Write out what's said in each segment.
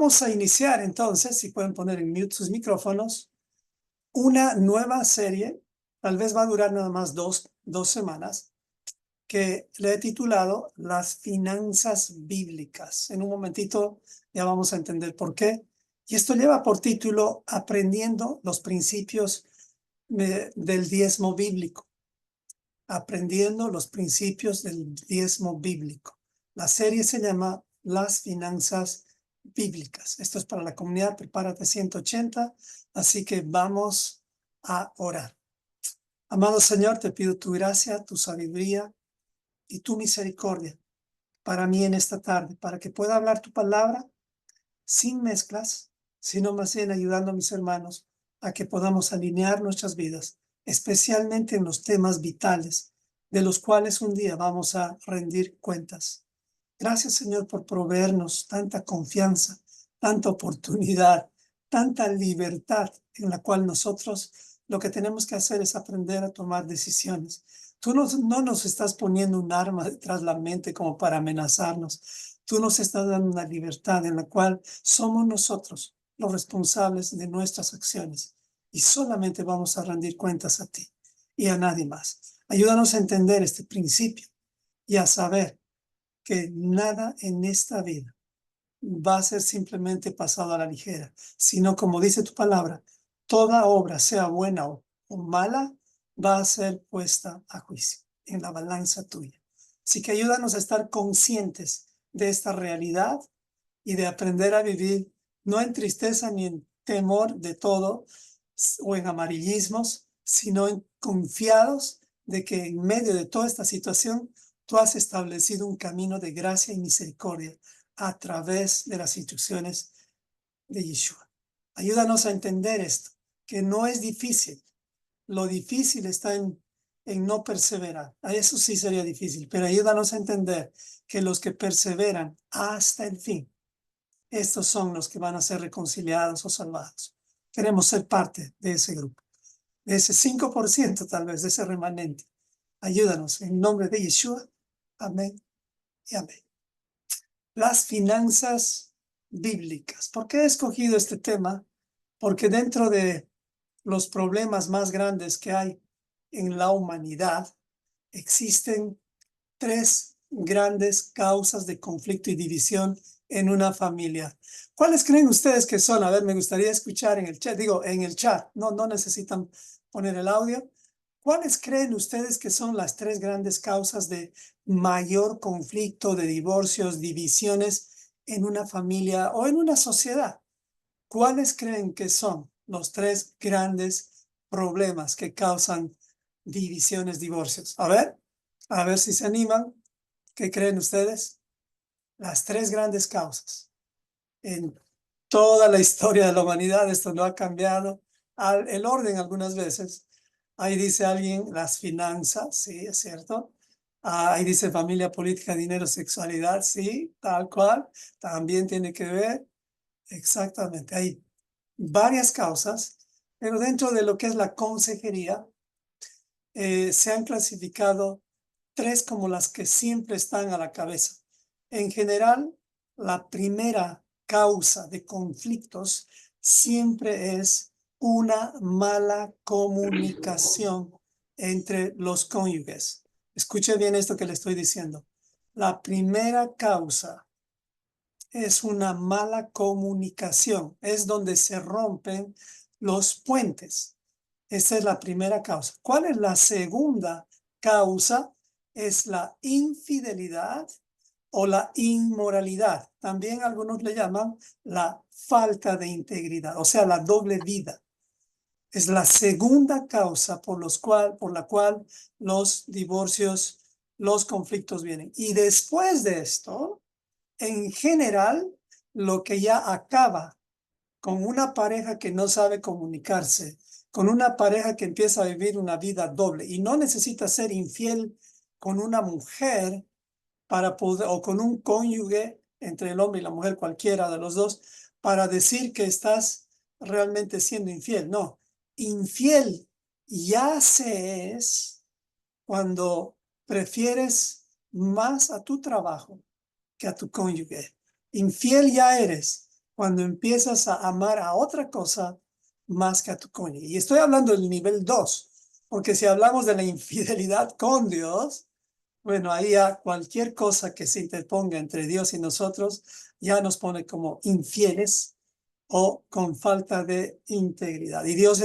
Vamos a iniciar entonces, si pueden poner en mute sus micrófonos, una nueva serie, tal vez va a durar nada más dos semanas, que le he titulado Las finanzas bíblicas. En un momentito ya vamos a entender por qué. Y esto lleva por título Aprendiendo los principios del diezmo bíblico. Aprendiendo los principios del diezmo bíblico. La serie se llama Las finanzas bíblicas. Esto es para la comunidad Prepárate 180, así que vamos a orar. Amado Señor, te pido tu gracia, tu sabiduría y tu misericordia para mí en esta tarde, para que pueda hablar tu palabra sin mezclas, sino más bien ayudando a mis hermanos a que podamos alinear nuestras vidas, especialmente en los temas vitales, de los cuales un día vamos a rendir cuentas. Gracias, Señor, por proveernos tanta confianza, tanta oportunidad, tanta libertad en la cual nosotros lo que tenemos que hacer es aprender a tomar decisiones. Tú no nos estás poniendo un arma detrás de la mente como para amenazarnos. Tú nos estás dando una libertad en la cual somos nosotros los responsables de nuestras acciones y solamente vamos a rendir cuentas a ti y a nadie más. Ayúdanos a entender este principio y a saber que nada en esta vida va a ser simplemente pasado a la ligera, sino como dice tu palabra, toda obra, sea buena o mala, va a ser puesta a juicio en la balanza tuya. Así que ayúdanos a estar conscientes de esta realidad y de aprender a vivir no en tristeza ni en temor de todo o en amarillismos, sino en confiados de que en medio de toda esta situación tú has establecido un camino de gracia y misericordia a través de las instrucciones de Yeshua. Ayúdanos a entender esto, que no es difícil. Lo difícil está en no perseverar. A eso sí sería difícil, pero ayúdanos a entender que los que perseveran hasta el fin, estos son los que van a ser reconciliados o salvados. Queremos ser parte de ese grupo, de ese 5% tal vez, de ese remanente. Ayúdanos en nombre de Yeshua. Amén y amén. Las finanzas bíblicas. ¿Por qué he escogido este tema? Porque dentro de los problemas más grandes que hay en la humanidad, existen tres grandes causas de conflicto y división en una familia. ¿Cuáles creen ustedes que son? A ver, me gustaría escuchar en el chat, en el chat, no necesitan poner el audio. ¿Cuáles creen ustedes que son las tres grandes causas de mayor conflicto, de divorcios, divisiones en una familia o en una sociedad? ¿Cuáles creen que son los tres grandes problemas que causan divisiones, divorcios? A ver si se animan. ¿Qué creen ustedes? Las tres grandes causas. En toda la historia de la humanidad esto no ha cambiado. El orden algunas veces. Ahí dice alguien las finanzas, sí, es cierto. Ahí dice familia, política, dinero, sexualidad, sí, tal cual. También tiene que ver. Exactamente. Hay varias causas, pero dentro de lo que es la consejería, se han clasificado tres como las que siempre están a la cabeza. En general, la primera causa de conflictos siempre es una mala comunicación entre los cónyuges. Escuche bien esto que le estoy diciendo. La primera causa es una mala comunicación, es donde se rompen los puentes. Esa es la primera causa. ¿Cuál es la segunda causa? Es la infidelidad o la inmoralidad. También algunos le llaman la falta de integridad, o sea, la doble vida. Es la segunda causa por la cual los divorcios, los conflictos vienen. Y después de esto, en general, lo que ya acaba con una pareja que no sabe comunicarse, con una pareja que empieza a vivir una vida doble y no necesita ser infiel con una mujer para poder, o con un cónyuge entre el hombre y la mujer, cualquiera de los dos, para decir que estás realmente siendo infiel. No, infiel ya se es cuando prefieres más a tu trabajo que a tu cónyuge. Infiel ya eres cuando empiezas a amar a otra cosa más que a tu cónyuge. Y estoy hablando del nivel 2, porque si hablamos de la infidelidad con Dios, bueno, ahí ya cualquier cosa que se interponga entre Dios y nosotros ya nos pone como infieles o con falta de integridad. Y Dios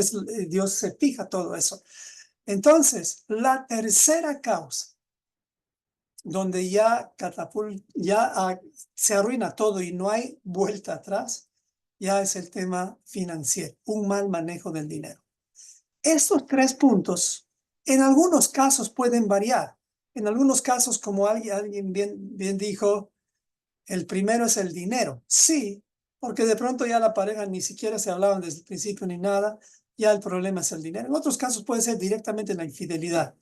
se fija todo eso. Entonces, la tercera causa, donde ya se arruina todo y no hay vuelta atrás, ya es el tema financiero, un mal manejo del dinero. Estos 3 puntos, en algunos casos pueden variar. En algunos casos, como alguien bien dijo, el primero es el dinero. Sí, porque de pronto ya la pareja ni siquiera se hablaban desde el principio ni nada, ya el problema es el dinero. En otros casos puede ser directamente la infidelidad.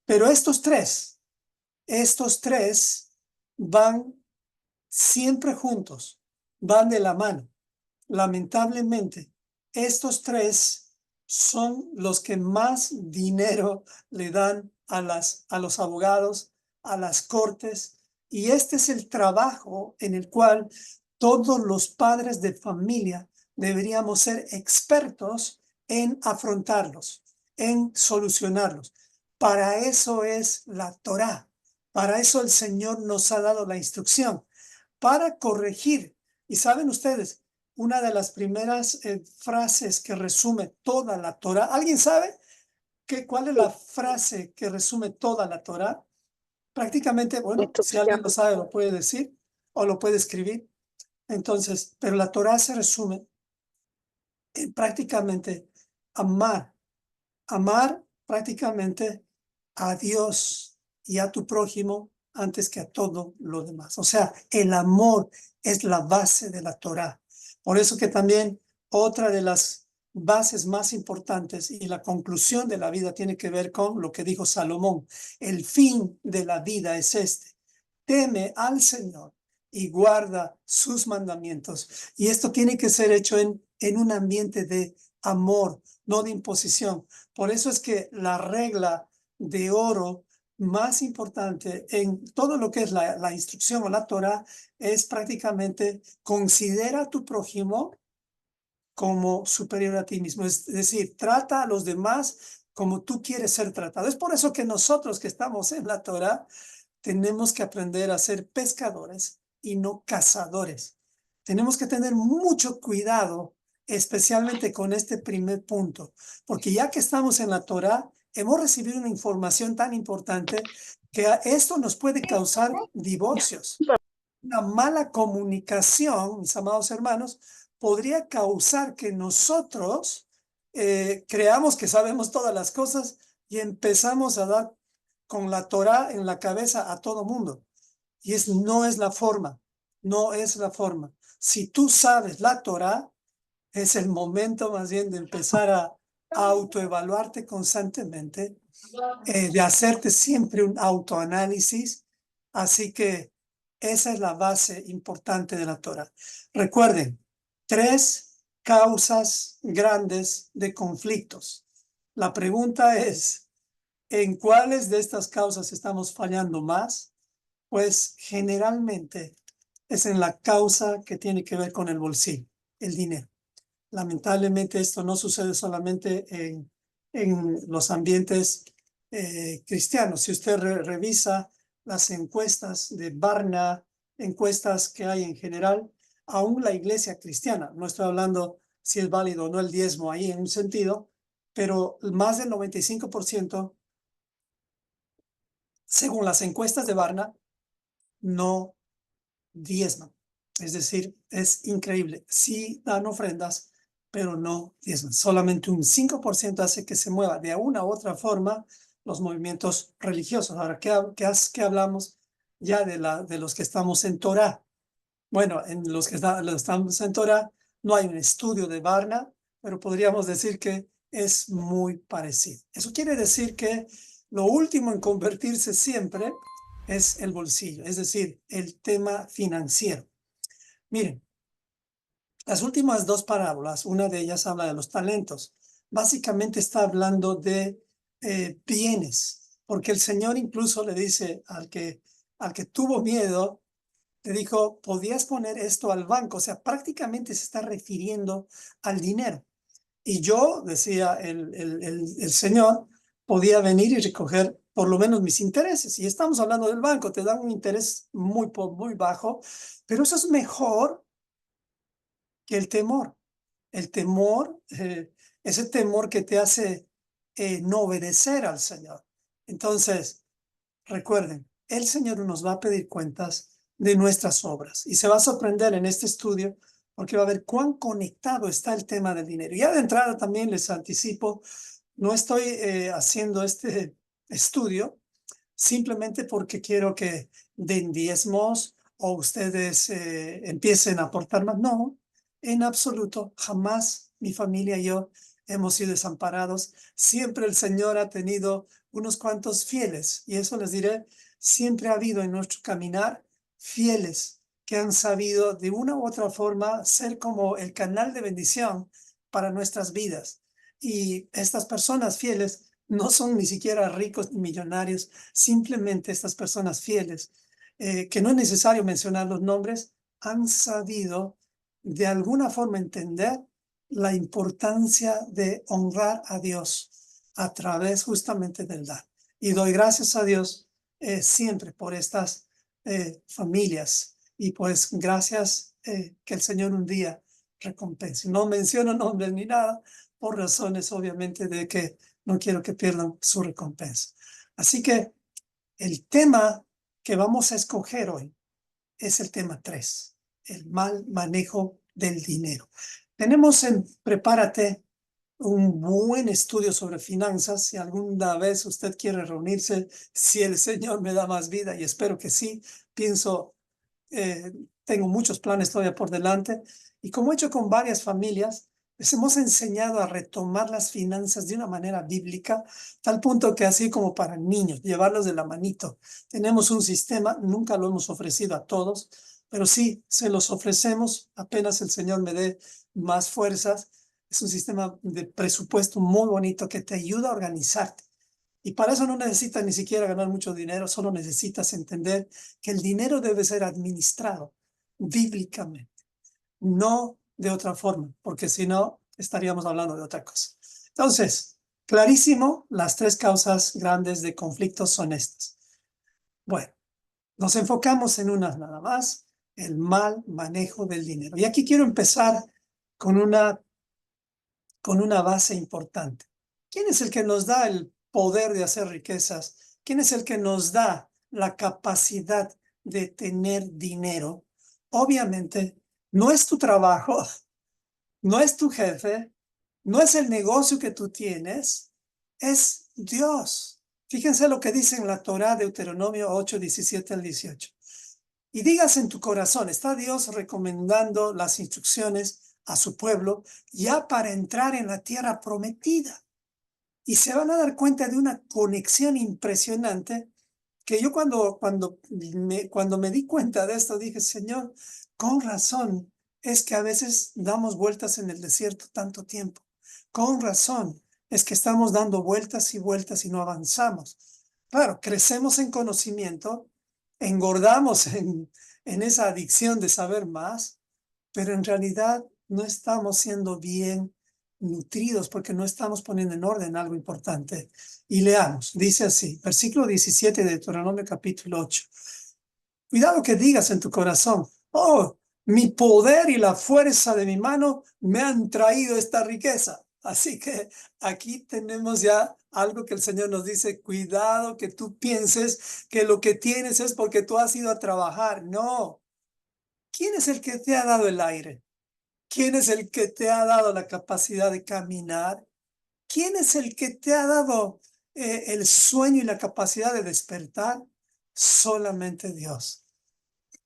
Pero estos tres van siempre juntos, van de la mano. Lamentablemente, estos 3 son los que más dinero le dan a los abogados, a las cortes, y este es el trabajo en el cual todos los padres de familia deberíamos ser expertos en afrontarlos, en solucionarlos. Para eso es la Torá, para eso el Señor nos ha dado la instrucción, para corregir. Y saben ustedes, una de las primeras frases que resume toda la Torá. ¿Alguien sabe cuál es la frase que resume toda la Torá? Prácticamente, bueno, si alguien lo sabe, lo puede decir o lo puede escribir. Entonces, pero la Torá se resume en prácticamente amar prácticamente a Dios y a tu prójimo antes que a todo lo demás. O sea, el amor es la base de la Torá. Por eso que también otra de las bases más importantes y la conclusión de la vida tiene que ver con lo que dijo Salomón. El fin de la vida es este: teme al Señor y guarda sus mandamientos. Y esto tiene que ser hecho en un ambiente de amor, no de imposición. Por eso es que la regla de oro más importante en todo lo que es la instrucción o la Torah es prácticamente: considera a tu prójimo como superior a ti mismo. Es decir, trata a los demás como tú quieres ser tratado. Es por eso que nosotros que estamos en la Torah tenemos que aprender a ser pescadores y no cazadores. Tenemos que tener mucho cuidado, especialmente con este primer punto, porque ya que estamos en la Torá, hemos recibido una información tan importante que esto nos puede causar divorcios. Una mala comunicación, mis amados hermanos, podría causar que nosotros creamos que sabemos todas las cosas y empezamos a dar con la Torá en la cabeza a todo mundo. Y no es la forma, no es la forma. Si tú sabes la Torá, es el momento más bien de empezar a autoevaluarte constantemente, de hacerte siempre un autoanálisis. Así que esa es la base importante de la Torá. Recuerden, 3 causas grandes de conflictos. La pregunta es: ¿en cuáles de estas causas estamos fallando más? Pues generalmente es en la causa que tiene que ver con el bolsillo, el dinero. Lamentablemente esto no sucede solamente en los ambientes cristianos. Si usted revisa las encuestas de Barna, encuestas que hay en general, aún la iglesia cristiana, no estoy hablando si es válido o no el diezmo ahí en un sentido, pero más del 95%, según las encuestas de Barna, no diezman. Es decir, es increíble. Sí dan ofrendas, pero no diezman. Solamente un 5% hace que se mueva de una u otra forma los movimientos religiosos. Ahora, ¿qué hablamos ya de los que estamos en Torá? Bueno, en los que estamos en Torá no hay un estudio de Barna, pero podríamos decir que es muy parecido. Eso quiere decir que lo último en convertirse siempre es el bolsillo, es decir, el tema financiero. Miren, las últimas 2 parábolas, una de ellas habla de los talentos. Básicamente está hablando de bienes, porque el Señor incluso le dice al que tuvo miedo, le dijo, podías poner esto al banco. O sea, prácticamente se está refiriendo al dinero. Y yo, decía el señor, podía venir y recoger por lo menos mis intereses. Y estamos hablando del banco, te dan un interés muy bajo, pero eso es mejor que el temor. El temor, ese temor que te hace no obedecer al Señor. Entonces, recuerden, el Señor nos va a pedir cuentas de nuestras obras. Y se va a sorprender en este estudio porque va a ver cuán conectado está el tema del dinero. Ya de entrada también les anticipo, no estoy haciendo este estudio simplemente porque quiero que den diezmos o ustedes empiecen a aportar más. No, en absoluto, jamás mi familia y yo hemos sido desamparados. Siempre el Señor ha tenido unos cuantos fieles, y eso les diré, siempre ha habido en nuestro caminar fieles que han sabido de una u otra forma ser como el canal de bendición para nuestras vidas. Y estas personas fieles no son ni siquiera ricos ni millonarios, simplemente estas personas fieles, que no es necesario mencionar los nombres, han sabido de alguna forma entender la importancia de honrar a Dios a través justamente del dar. Y doy gracias a Dios siempre por estas familias. Y pues gracias que el Señor un día recompense. No menciono nombres ni nada, por razones obviamente de que no quiero que pierdan su recompensa. Así que el tema que vamos a escoger hoy es el tema 3, el mal manejo del dinero. Tenemos en Prepárate un buen estudio sobre finanzas. Si alguna vez usted quiere reunirse, si el Señor me da más vida, y espero que sí, pienso, tengo muchos planes todavía por delante, y como he hecho con varias familias, les hemos enseñado a retomar las finanzas de una manera bíblica, tal punto que así como para niños, llevarlos de la manito. Tenemos un sistema, nunca lo hemos ofrecido a todos, pero sí, se los ofrecemos apenas el Señor me dé más fuerzas. Es un sistema de presupuesto muy bonito que te ayuda a organizarte. Y para eso no necesitas ni siquiera ganar mucho dinero, solo necesitas entender que el dinero debe ser administrado bíblicamente, no de otra forma, porque si no, estaríamos hablando de otra cosa. Entonces, clarísimo, las 3 causas grandes de conflictos son estas. Bueno, nos enfocamos en unas nada más, el mal manejo del dinero. Y aquí quiero empezar con una base importante. ¿Quién es el que nos da el poder de hacer riquezas? ¿Quién es el que nos da la capacidad de tener dinero? Obviamente, no es tu trabajo, no es tu jefe, no es el negocio que tú tienes, es Dios. Fíjense lo que dice en la Torá, Deuteronomio 8, 17 al 18. Y digas en tu corazón, está Dios recomendando las instrucciones a su pueblo ya para entrar en la tierra prometida. Y se van a dar cuenta de una conexión impresionante que yo cuando me di cuenta de esto dije, Señor, con razón es que a veces damos vueltas en el desierto tanto tiempo. Con razón es que estamos dando vueltas y vueltas y no avanzamos. Claro, crecemos en conocimiento, engordamos en esa adicción de saber más, pero en realidad no estamos siendo bien nutridos porque no estamos poniendo en orden algo importante. Y leamos, dice así, versículo 17 de Deuteronomio capítulo 8. Cuidado que digas en tu corazón, oh, mi poder y la fuerza de mi mano me han traído esta riqueza. Así que aquí tenemos ya algo que el Señor nos dice, cuidado que tú pienses que lo que tienes es porque tú has ido a trabajar. No. ¿Quién es el que te ha dado el aire? ¿Quién es el que te ha dado la capacidad de caminar? ¿Quién es el que te ha dado el sueño y la capacidad de despertar? Solamente Dios.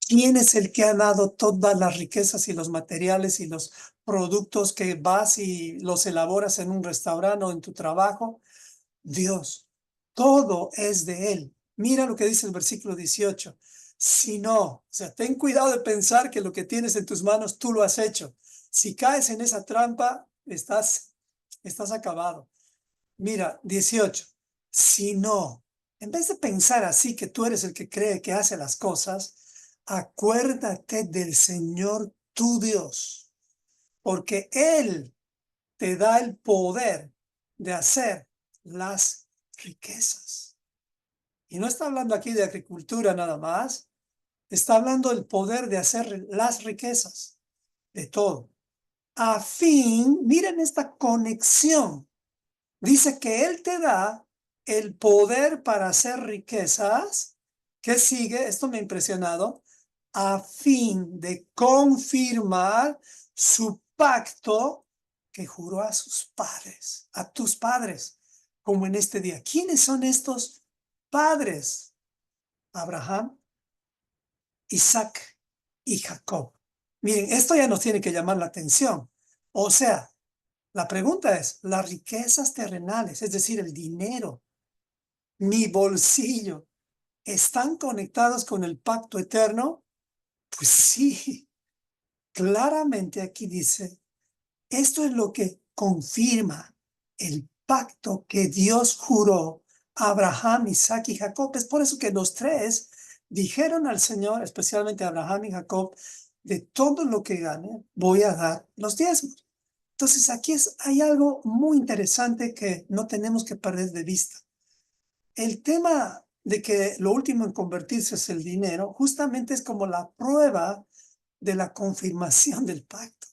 ¿Quién es el que ha dado todas las riquezas y los materiales y los productos que vas y los elaboras en un restaurante o en tu trabajo? Dios. Todo es de Él. Mira lo que dice el versículo 18. Si no, o sea, ten cuidado de pensar que lo que tienes en tus manos tú lo has hecho. Si caes en esa trampa, estás acabado. Mira, 18. Si no, en vez de pensar así que tú eres el que cree que hace las cosas, acuérdate del Señor tu Dios, porque Él te da el poder de hacer las riquezas. Y no está hablando aquí de agricultura nada más, está hablando del poder de hacer las riquezas, de todo. A fin, miren esta conexión. Dice que Él te da el poder para hacer riquezas. ¿Qué sigue? Esto me ha impresionado. A fin de confirmar su pacto que juró a sus padres, a tus padres, como en este día. ¿Quiénes son estos padres? Abraham, Isaac y Jacob. Miren, esto ya nos tiene que llamar la atención. O sea, la pregunta es, las riquezas terrenales, es decir, el dinero, mi bolsillo, ¿están conectados con el pacto eterno? Pues sí, claramente aquí dice, esto es lo que confirma el pacto que Dios juró a Abraham, Isaac y Jacob. Es por eso que los tres dijeron al Señor, especialmente Abraham y Jacob, de todo lo que gane, voy a dar los diezmos. Entonces aquí hay algo muy interesante que no tenemos que perder de vista. El tema de que lo último en convertirse es el dinero, justamente es como la prueba de la confirmación del pacto.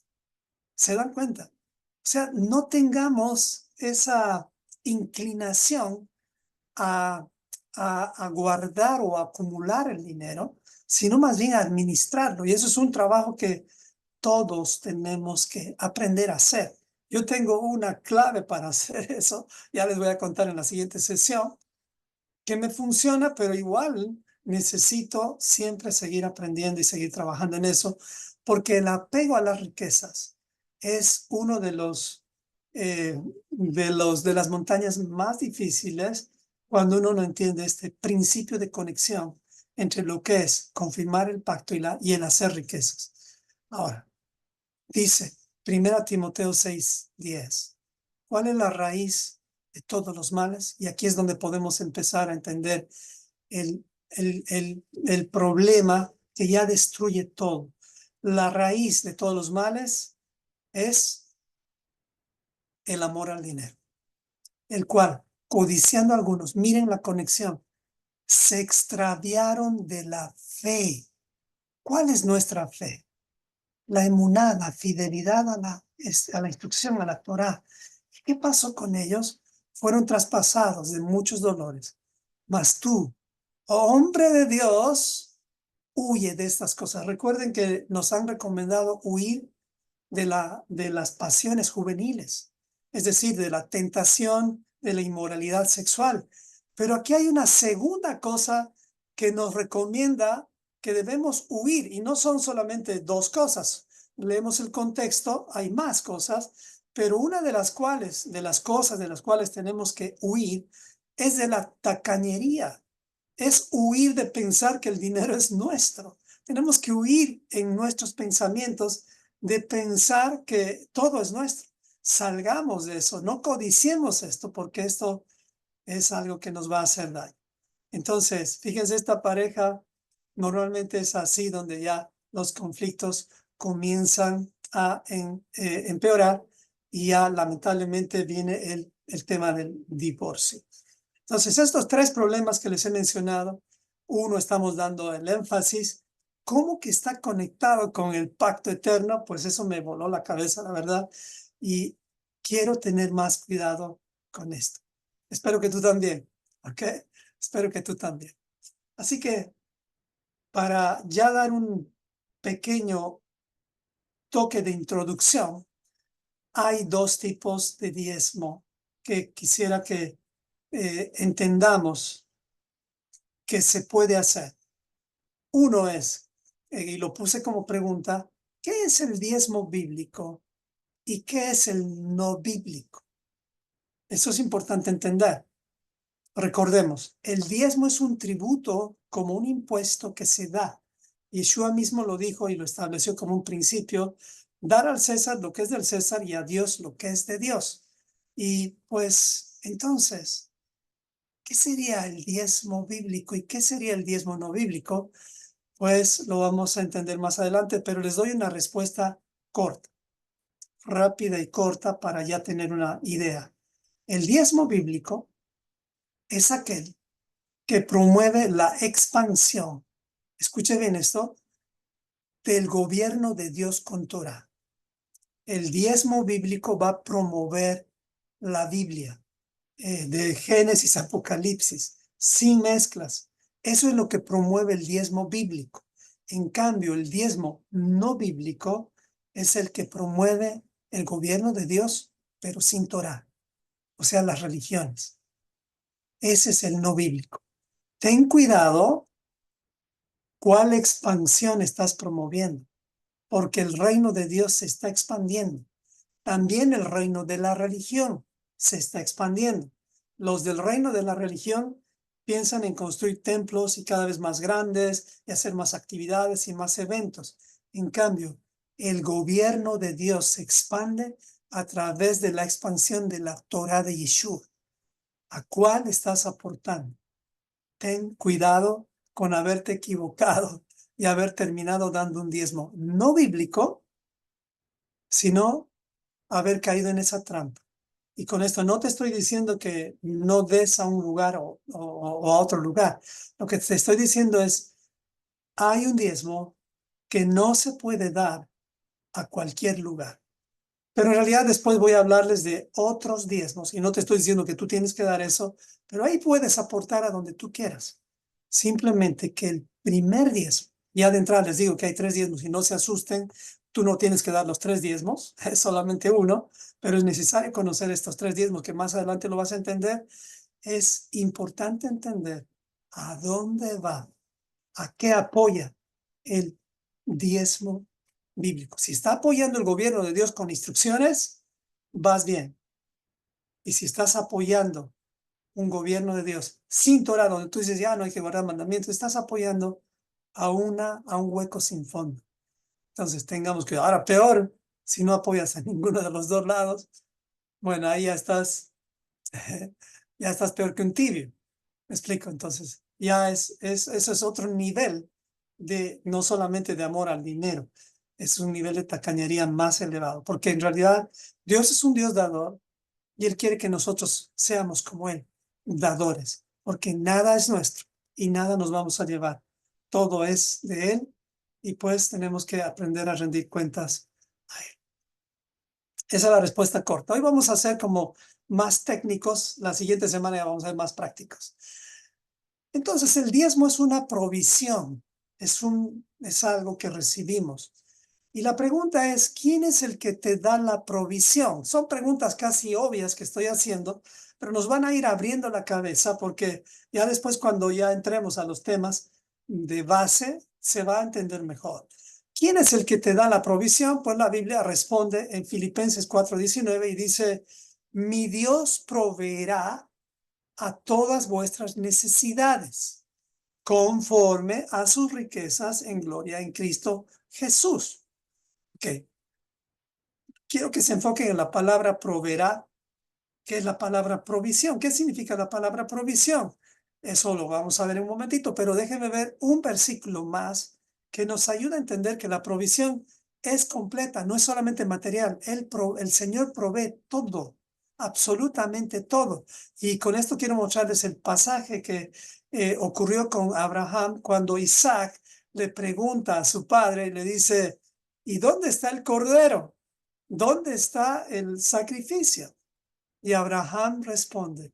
¿Se dan cuenta? O sea, no tengamos esa inclinación a, a guardar o a acumular el dinero, sino más bien a administrarlo. Y eso es un trabajo que todos tenemos que aprender a hacer. Yo tengo una clave para hacer eso, ya les voy a contar en la siguiente sesión, que me funciona, pero igual necesito siempre seguir aprendiendo y seguir trabajando en eso, porque el apego a las riquezas es uno de las montañas más difíciles cuando uno no entiende este principio de conexión entre lo que es confirmar el pacto y el hacer riquezas. Ahora, dice 1 Timoteo 6:10. ¿Cuál es la raíz de todos los males? Y aquí es donde podemos empezar a entender el problema que ya destruye todo. La raíz de todos los males es el amor al dinero, el cual, codiciando a algunos, miren la conexión, se extraviaron de la fe. ¿Cuál es nuestra fe? La emuná, la fidelidad a la instrucción, a la Torá. ¿Qué pasó con ellos? Fueron traspasados de muchos dolores. Mas tú, oh hombre de Dios, huye de estas cosas. Recuerden que nos han recomendado huir de las pasiones juveniles, es decir, de la tentación, de la inmoralidad sexual. Pero aquí hay una segunda cosa que nos recomienda que debemos huir, y no son solamente dos cosas. Leemos el contexto, hay más cosas, pero una de las cosas de las cuales tenemos que huir es de la tacañería. Es huir de pensar que el dinero es nuestro. Tenemos que huir en nuestros pensamientos de pensar que todo es nuestro. Salgamos de eso, no codiciemos esto, porque esto es algo que nos va a hacer daño. Entonces, fíjense, esta pareja normalmente es así, donde ya los conflictos comienzan a empeorar y ya lamentablemente viene el tema del divorcio. Entonces, estos tres problemas que les he mencionado, uno, estamos dando el énfasis. ¿Cómo que está conectado con el pacto eterno? Pues eso me voló la cabeza, la verdad. Y quiero tener más cuidado con esto. Espero que tú también, ¿ok? Espero que tú también. Así que para ya dar un pequeño toque de introducción, hay dos tipos de diezmo que quisiera que entendamos que se puede hacer. Uno es, y lo puse como pregunta, ¿qué es el diezmo bíblico y qué es el no bíblico? Eso es importante entender. Recordemos, el diezmo es un tributo como un impuesto que se da. Yeshua mismo lo dijo y lo estableció como un principio, dar al César lo que es del César y a Dios lo que es de Dios. Y pues entonces, ¿qué sería el diezmo bíblico y qué sería el diezmo no bíblico? pues lo vamos a entender más adelante, pero les doy una respuesta corta, rápida y corta para ya tener una idea. El diezmo bíblico es aquel que promueve la expansión, escuche bien esto, del gobierno de Dios con Torah. El diezmo bíblico va a promover la Biblia, de Génesis a Apocalipsis, sin mezclas. Eso es lo que promueve el diezmo bíblico. En cambio, el diezmo no bíblico es el que promueve el gobierno de Dios, pero sin Torah, o sea, las religiones. Ese es el no bíblico. Ten cuidado cuál expansión estás promoviendo, porque el reino de Dios se está expandiendo. También el reino de la religión se está expandiendo. Los del reino de la religión piensan en construir templos y cada vez más grandes y hacer más actividades y más eventos. En cambio, el gobierno de Dios se expande a través de la expansión de la Torah de Yeshua. ¿A cuál estás aportando? Ten cuidado con haberte equivocado y haber terminado dando un diezmo no bíblico, sino haber caído en esa trampa. Y con esto no te estoy diciendo que no des a un lugar o a otro lugar. Lo que te estoy diciendo es, hay un diezmo que no se puede dar a cualquier lugar. Pero en realidad después voy a hablarles de otros diezmos y no te estoy diciendo que tú tienes que dar eso, pero ahí puedes aportar a donde tú quieras. Simplemente que el primer diezmo, ya de entrada les digo que hay 3 diezmos y no se asusten, tú no tienes que dar los 3 diezmos, es solamente uno, pero es necesario conocer estos 3 diezmos que más adelante lo vas a entender. Es importante entender a dónde va, a qué apoya el diezmo bíblico. Si está apoyando el gobierno de Dios con instrucciones, vas bien. Y si estás apoyando un gobierno de Dios sin Torah, donde tú dices, ya no hay que guardar mandamientos, estás apoyando a un hueco sin fondo. Entonces tengamos que, ahora peor, si no apoyas a ninguno de los dos lados, bueno, ahí ya estás peor que un tibio. ¿Me explico? Entonces, ya eso es otro nivel de, no solamente de amor al dinero, es un nivel de tacañería más elevado, porque en realidad Dios es un Dios dador y Él quiere que nosotros seamos como Él, dadores, porque nada es nuestro y nada nos vamos a llevar. Todo es de Él y pues tenemos que aprender a rendir cuentas a Él. Esa es la respuesta corta. Hoy vamos a ser como más técnicos, la siguiente semana ya vamos a ser más prácticos. Entonces, el diezmo es una provisión, es algo que recibimos. Y la pregunta es, ¿quién es el que te da la provisión? Son preguntas casi obvias que estoy haciendo, pero nos van a ir abriendo la cabeza porque ya después cuando ya entremos a los temas de base, se va a entender mejor. ¿Quién es el que te da la provisión? Pues la Biblia responde en Filipenses 4:19 y dice, mi Dios proveerá a todas vuestras necesidades, conforme a sus riquezas en gloria en Cristo Jesús. Ok, quiero que se enfoquen en la palabra proveerá, que es la palabra provisión. ¿Qué significa la palabra provisión? Eso lo vamos a ver en un momentito, pero déjenme ver un versículo más que nos ayuda a entender que la provisión es completa, no es solamente material. El Señor provee todo, absolutamente todo. Y con esto quiero mostrarles el pasaje que ocurrió con Abraham cuando Isaac le pregunta a su padre y le dice, ¿y dónde está el cordero? ¿Dónde está el sacrificio? Y Abraham responde,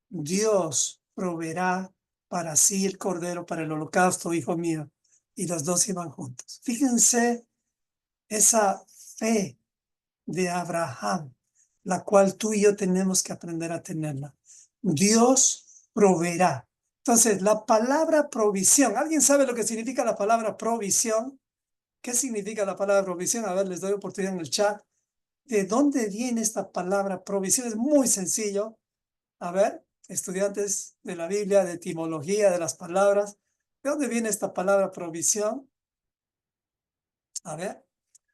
Dios proveerá para sí el cordero para el holocausto, hijo mío. Y los dos iban juntos. Fíjense esa fe de Abraham, la cual tú y yo tenemos que aprender a tenerla. Dios proveerá. Entonces, la palabra provisión, ¿alguien sabe lo que significa la palabra provisión? ¿Qué significa la palabra provisión? A ver, les doy oportunidad en el chat. ¿De dónde viene esta palabra provisión? Es muy sencillo. A ver, estudiantes de la Biblia, de etimología, de las palabras, ¿de dónde viene esta palabra provisión? A ver,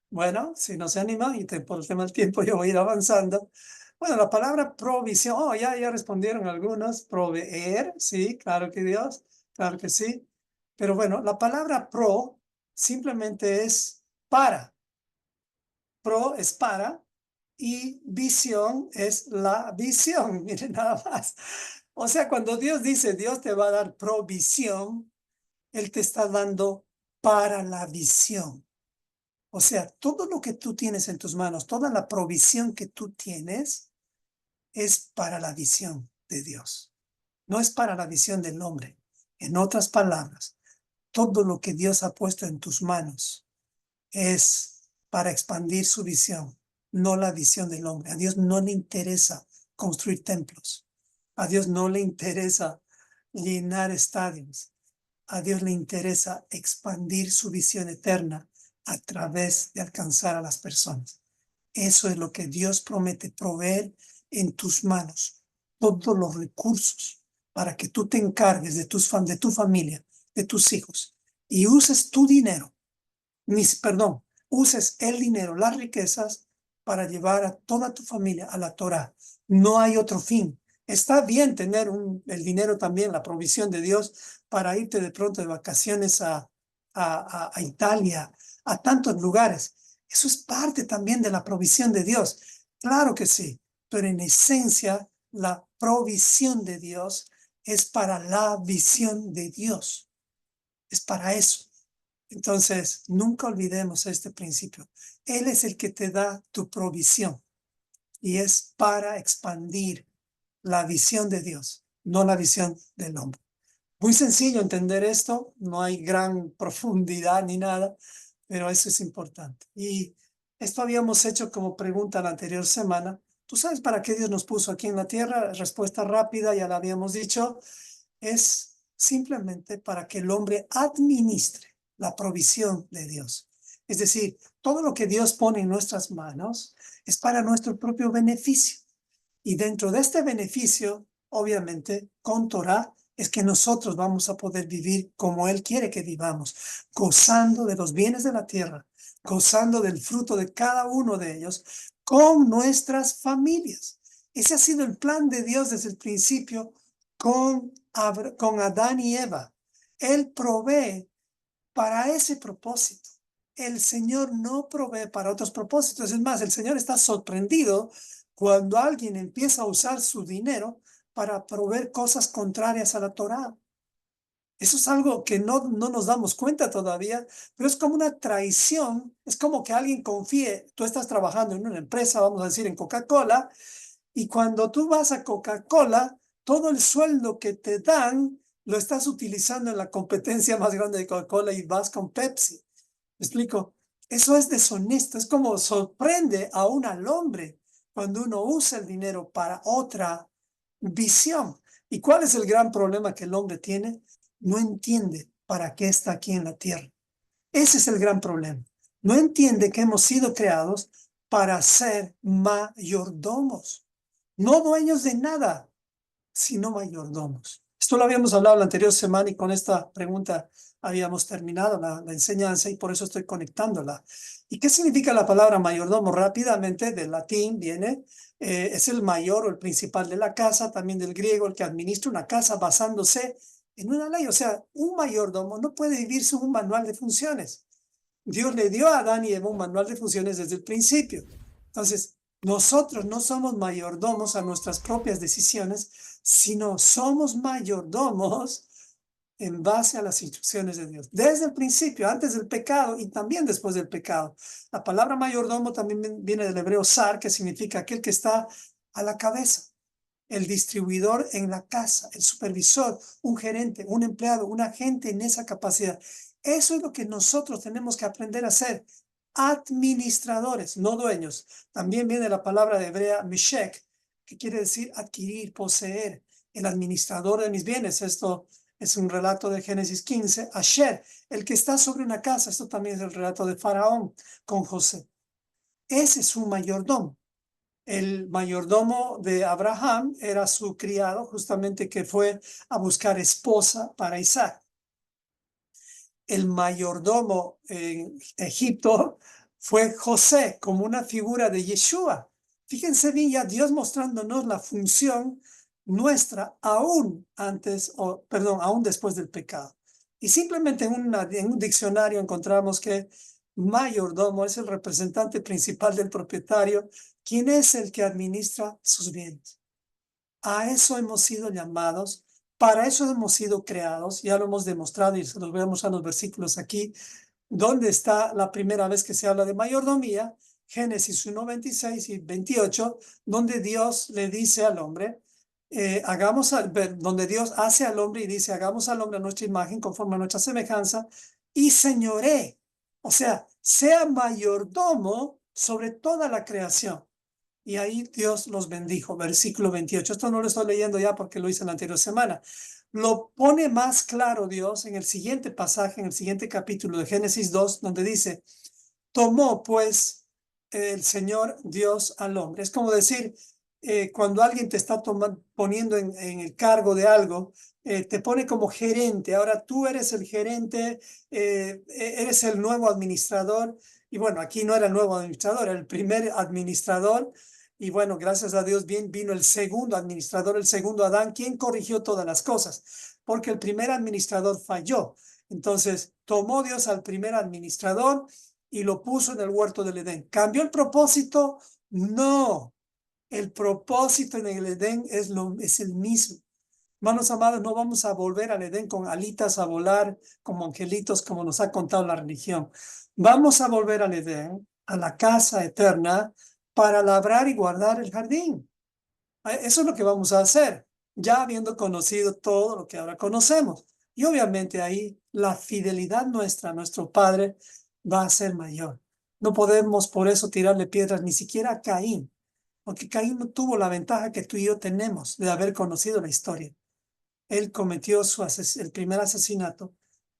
bueno, si no se animan y por el tema del tiempo yo voy a ir avanzando. Bueno, la palabra provisión, ya respondieron algunos, proveer, sí, claro que Dios, claro que sí. Pero bueno, la palabra pro simplemente es para. Pro es para y visión es la visión. Miren nada más. O sea, cuando Dios dice, Dios te va a dar provisión, Él te está dando para la visión. O sea, todo lo que tú tienes en tus manos, toda la provisión que tú tienes, es para la visión de Dios. No es para la visión del hombre. En otras palabras, todo lo que Dios ha puesto en tus manos es para expandir su visión, no la visión del hombre. A Dios no le interesa construir templos. A Dios no le interesa llenar estadios. A Dios le interesa expandir su visión eterna a través de alcanzar a las personas. Eso es lo que Dios promete proveer en tus manos. Todos los recursos para que tú te encargues de tu familia, de tus hijos, y uses tu dinero, uses el dinero, las riquezas, para llevar a toda tu familia a la Torá. No hay otro fin. Está bien tener el dinero también, la provisión de Dios, para irte de pronto de vacaciones a Italia, a tantos lugares. Eso es parte también de la provisión de Dios. Claro que sí, pero en esencia la provisión de Dios es para la visión de Dios. Es para eso. Entonces, nunca olvidemos este principio. Él es el que te da tu provisión y es para expandir la visión de Dios, no la visión del hombre. Muy sencillo entender esto, no hay gran profundidad ni nada, pero eso es importante. Y esto habíamos hecho como pregunta la anterior semana. ¿Tú sabes para qué Dios nos puso aquí en la tierra? Respuesta rápida, ya la habíamos dicho, es simplemente para que el hombre administre la provisión de Dios. Es decir, todo lo que Dios pone en nuestras manos es para nuestro propio beneficio. Y dentro de este beneficio, obviamente, con Torah, es que nosotros vamos a poder vivir como Él quiere que vivamos, gozando de los bienes de la tierra, gozando del fruto de cada uno de ellos, con nuestras familias. Ese ha sido el plan de Dios desde el principio con Adán y Eva. Él provee para ese propósito. El Señor no provee para otros propósitos. Es más, el Señor está sorprendido cuando alguien empieza a usar su dinero para proveer cosas contrarias a la Torá. Eso es algo que no nos damos cuenta todavía, pero es como una traición. Es como que alguien confíe, tú estás trabajando en una empresa, vamos a decir en Coca-Cola, y cuando tú vas a Coca-Cola, todo el sueldo que te dan lo estás utilizando en la competencia más grande de Coca-Cola y vas con Pepsi. ¿Me explico? Eso es deshonesto, es como sorprende aún al hombre cuando uno usa el dinero para otra visión. ¿Y cuál es el gran problema que el hombre tiene? No entiende para qué está aquí en la tierra. Ese es el gran problema. No entiende que hemos sido creados para ser mayordomos, no dueños de nada, sino mayordomos. Esto lo habíamos hablado la anterior semana y con esta pregunta habíamos terminado la enseñanza y por eso estoy conectándola. ¿Y qué significa la palabra mayordomo? Rápidamente, del latín viene, es el mayor o el principal de la casa, también del griego, el que administra una casa basándose en una ley. O sea, un mayordomo no puede vivir sin un manual de funciones. Dios le dio a Adán y Eva un manual de funciones desde el principio. Entonces, nosotros no somos mayordomos a nuestras propias decisiones, sino somos mayordomos en base a las instrucciones de Dios. Desde el principio, antes del pecado y también después del pecado. La palabra mayordomo también viene del hebreo zar, que significa aquel que está a la cabeza. El distribuidor en la casa, el supervisor, un gerente, un empleado, un agente en esa capacidad. Eso es lo que nosotros tenemos que aprender a hacer. Administradores, no dueños. También viene la palabra de hebrea meshek, que quiere decir adquirir, poseer, el administrador de mis bienes. Esto es un relato de Génesis 15. Asher, el que está sobre una casa. Esto también es el relato de Faraón con José. Ese es un mayordomo. El mayordomo de Abraham era su criado, justamente que fue a buscar esposa para Isaac. El mayordomo en Egipto fue José, como una figura de Yeshua. Fíjense bien, ya Dios mostrándonos la función nuestra aún después del pecado. Y simplemente en un diccionario encontramos que mayordomo es el representante principal del propietario, quien es el que administra sus bienes. A eso hemos sido llamados, para eso hemos sido creados, ya lo hemos demostrado y se los vemos a los versículos aquí, donde está la primera vez que se habla de mayordomía, Génesis 1, 26 y 28, donde Dios le dice al hombre, donde Dios hace al hombre y dice, hagamos al hombre a nuestra imagen, conforme a nuestra semejanza, y señoré, o sea, sea mayordomo sobre toda la creación. Y ahí Dios los bendijo, versículo 28. Esto no lo estoy leyendo ya porque lo hice la anterior semana. Lo pone más claro Dios en el siguiente pasaje, en el siguiente capítulo de Génesis 2, donde dice, tomó pues el Señor Dios al hombre. Es como decir, cuando alguien te está poniendo en el cargo de algo, te pone como gerente. Ahora tú eres el gerente, eres el nuevo administrador. Y bueno, aquí no era el nuevo administrador, era el primer administrador. Y bueno, gracias a Dios bien vino el segundo administrador, el segundo Adán, quien corrigió todas las cosas, porque el primer administrador falló. Entonces tomó Dios al primer administrador y lo puso en el huerto del Edén. ¿Cambió el propósito? No. El propósito en el Edén es el mismo. Hermanos amados, no vamos a volver al Edén con alitas a volar como angelitos, como nos ha contado la religión. Vamos a volver al Edén, a la casa eterna, para labrar y guardar el jardín. Eso es lo que vamos a hacer, ya habiendo conocido todo lo que ahora conocemos. Y obviamente ahí la fidelidad nuestra a nuestro Padre va a ser mayor. No podemos por eso tirarle piedras ni siquiera a Caín, porque Caín no tuvo la ventaja que tú y yo tenemos de haber conocido la historia. Él cometió el primer asesinato,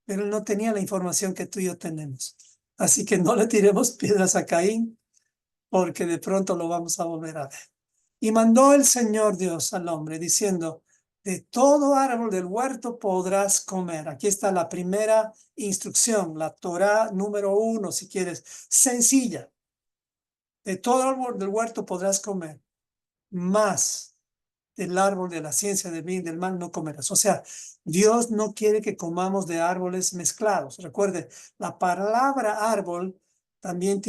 pero él no tenía la información que tú y yo tenemos. Así que no le tiremos piedras a Caín, porque de pronto lo vamos a volver a ver. Y mandó el Señor Dios al hombre diciendo, de todo árbol del huerto podrás comer. Aquí está la primera instrucción, la Torá número 1, si quieres, sencilla. De todo árbol del huerto podrás comer, más del árbol de la ciencia del bien y del mal no comerás. O sea, Dios no quiere que comamos de árboles mezclados. Recuerde, la palabra árbol también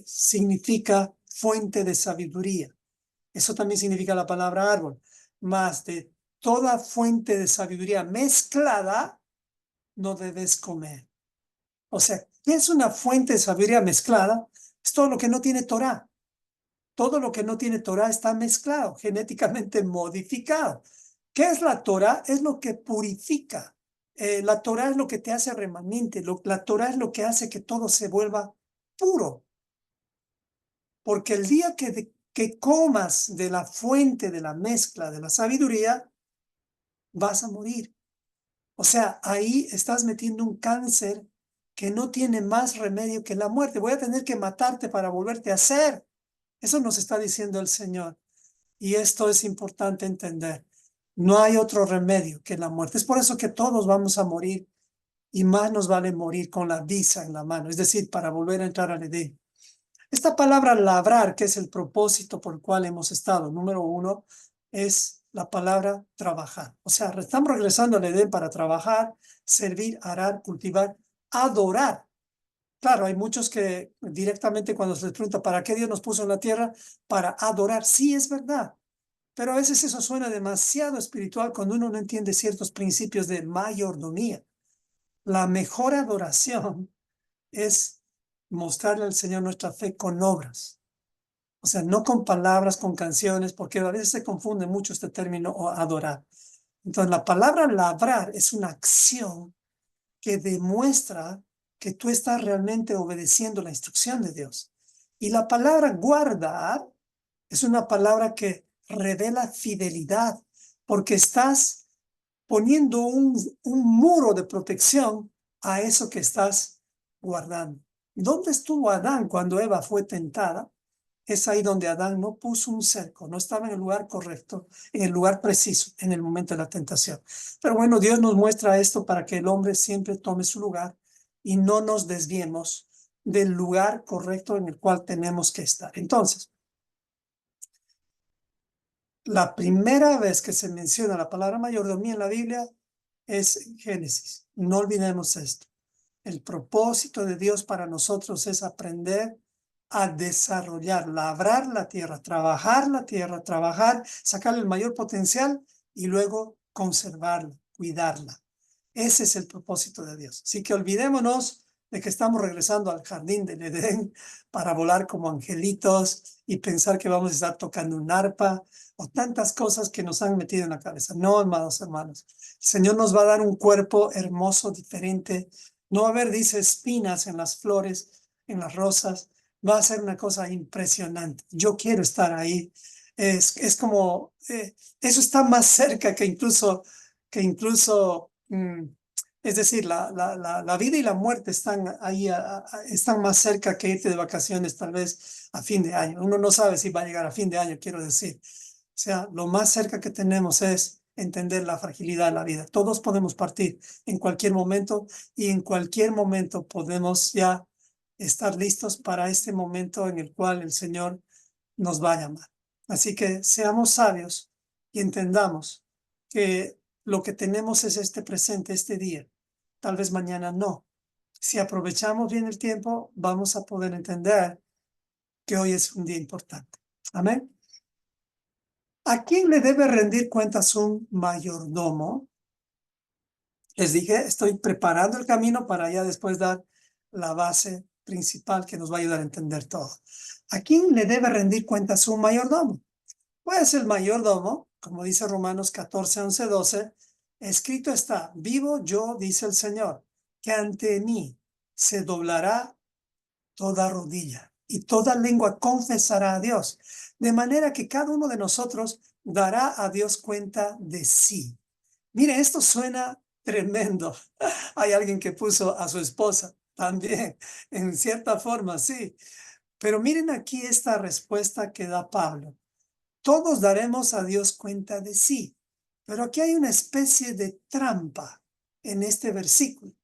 significa fuente de sabiduría. Eso también significa la palabra árbol. Más de toda fuente de sabiduría mezclada no debes comer. O sea, ¿qué es una fuente de sabiduría mezclada? Es todo lo que no tiene Torá. Todo lo que no tiene Torá está mezclado, genéticamente modificado. ¿Qué es la Torá? Es lo que purifica. La Torá es lo que te hace remanente. La Torá es lo que hace que todo se vuelva puro. Porque el día que comas de la fuente de la mezcla de la sabiduría, vas a morir. O sea, ahí estás metiendo un cáncer que no tiene más remedio que la muerte. Voy a tener que matarte para volverte a hacer. Eso nos está diciendo el Señor. Y esto es importante entender. No hay otro remedio que la muerte. Es por eso que todos vamos a morir y más nos vale morir con la visa en la mano, es decir, para volver a entrar al Edén. Esta palabra labrar, que es el propósito por el cual hemos estado, número 1, es la palabra trabajar. O sea, estamos regresando al Edén para trabajar, servir, arar, cultivar, adorar. Claro, hay muchos que directamente cuando se les pregunta ¿para qué Dios nos puso en la tierra? Para adorar. Sí, es verdad. Pero a veces eso suena demasiado espiritual cuando uno no entiende ciertos principios de mayordomía. La mejor adoración es mostrarle al Señor nuestra fe con obras. O sea, no con palabras, con canciones, porque a veces se confunde mucho este término o adorar. Entonces, la palabra labrar es una acción que demuestra que tú estás realmente obedeciendo la instrucción de Dios. Y la palabra guardar es una palabra que revela fidelidad, porque estás poniendo un muro de protección a eso que estás guardando. ¿Dónde estuvo Adán cuando Eva fue tentada? Es ahí donde Adán no puso un cerco, no estaba en el lugar correcto, en el lugar preciso, en el momento de la tentación. Pero bueno, Dios nos muestra esto para que el hombre siempre tome su lugar y no nos desviemos del lugar correcto en el cual tenemos que estar. Entonces, la primera vez que se menciona la palabra mayordomía en la Biblia es Génesis. No olvidemos esto. El propósito de Dios para nosotros es aprender a desarrollar, labrar la tierra, trabajar, sacarle el mayor potencial y luego conservarla, cuidarla. Ese es el propósito de Dios. Así que olvidémonos de que estamos regresando al jardín del Edén para volar como angelitos y pensar que vamos a estar tocando un arpa o tantas cosas que nos han metido en la cabeza. No, amados hermanos. El Señor nos va a dar un cuerpo hermoso, diferente. No va a haber, dice, espinas en las flores, en las rosas. Va a ser una cosa impresionante. Yo quiero estar ahí. Es como, eso está más cerca que incluso, es decir, la vida y la muerte están ahí, están más cerca que irte de vacaciones tal vez a fin de año. Uno no sabe si va a llegar a fin de año, quiero decir. O sea, lo más cerca que tenemos es entender la fragilidad de la vida. Todos podemos partir en cualquier momento y en cualquier momento podemos ya estar listos para este momento en el cual el Señor nos va a llamar. Así que seamos sabios y entendamos que lo que tenemos es este presente, este día. Tal vez mañana no. Si aprovechamos bien el tiempo, vamos a poder entender que hoy es un día importante. Amén. ¿A quién le debe rendir cuentas un mayordomo? Les dije, estoy preparando el camino para ya después dar la base principal que nos va a ayudar a entender todo. ¿A quién le debe rendir cuentas un mayordomo? Pues el mayordomo, como dice Romanos 14, 11, 12, escrito está, vivo yo, dice el Señor, que ante mí se doblará toda rodilla y toda lengua confesará a Dios, de manera que cada uno de nosotros dará a Dios cuenta de sí. Mire, esto suena tremendo. Hay alguien que puso a su esposa también, en cierta forma, sí. Pero miren aquí esta respuesta que da Pablo. Todos daremos a Dios cuenta de sí. Pero aquí hay una especie de trampa en este versículo.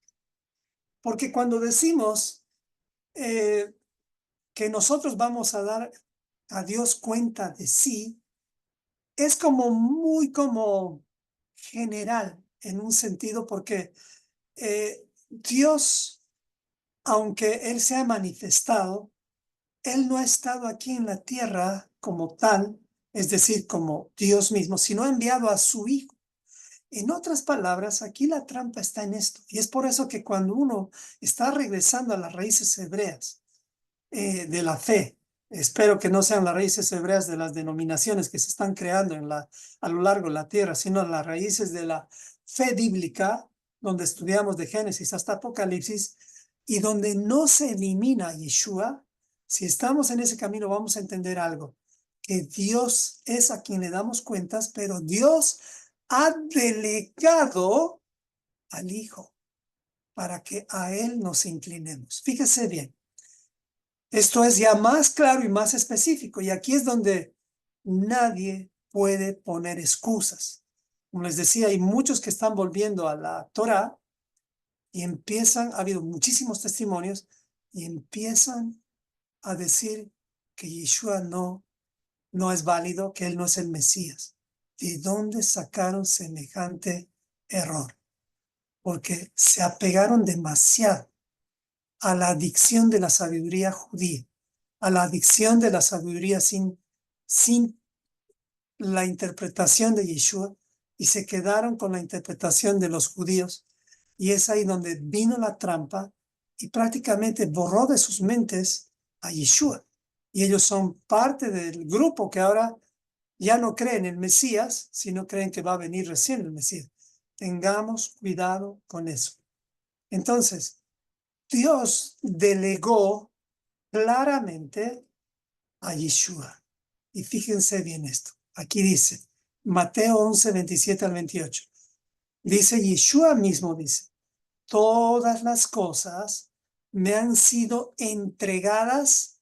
Porque cuando decimos que nosotros vamos a dar a Dios cuenta de sí, es como muy como general en un sentido porque Dios, aunque Él se ha manifestado, Él no ha estado aquí en la tierra como tal, es decir, como Dios mismo, sino ha enviado a su Hijo. En otras palabras, aquí la trampa está en esto. Y es por eso que cuando uno está regresando a las raíces hebreas de la fe, espero que no sean las raíces hebreas de las denominaciones que se están creando a lo largo de la tierra, sino las raíces de la fe bíblica, donde estudiamos de Génesis hasta Apocalipsis, y donde no se elimina a Yeshua. Si estamos en ese camino, vamos a entender algo, que Dios es a quien le damos cuentas, pero Dios ha delegado al Hijo para que a Él nos inclinemos. Fíjese bien, esto es ya más claro y más específico, y aquí es donde nadie puede poner excusas. Como les decía, hay muchos que están volviendo a la Torá y ha habido muchísimos testimonios, y empiezan a decir que Yeshua no es válido, que Él no es el Mesías. ¿De dónde sacaron semejante error? Porque se apegaron demasiado a la adicción de la sabiduría judía, a la adicción de la sabiduría sin la interpretación de Yeshua, y se quedaron con la interpretación de los judíos, y es ahí donde vino la trampa y prácticamente borró de sus mentes a Yeshua. Y ellos son parte del grupo que ahora ya no creen en el Mesías, sino creen que va a venir recién el Mesías. Tengamos cuidado con eso. Entonces, Dios delegó claramente a Yeshua. Y fíjense bien esto. Aquí dice, Mateo 11, 27 al 28. Dice, Yeshua mismo dice, todas las cosas me han sido entregadas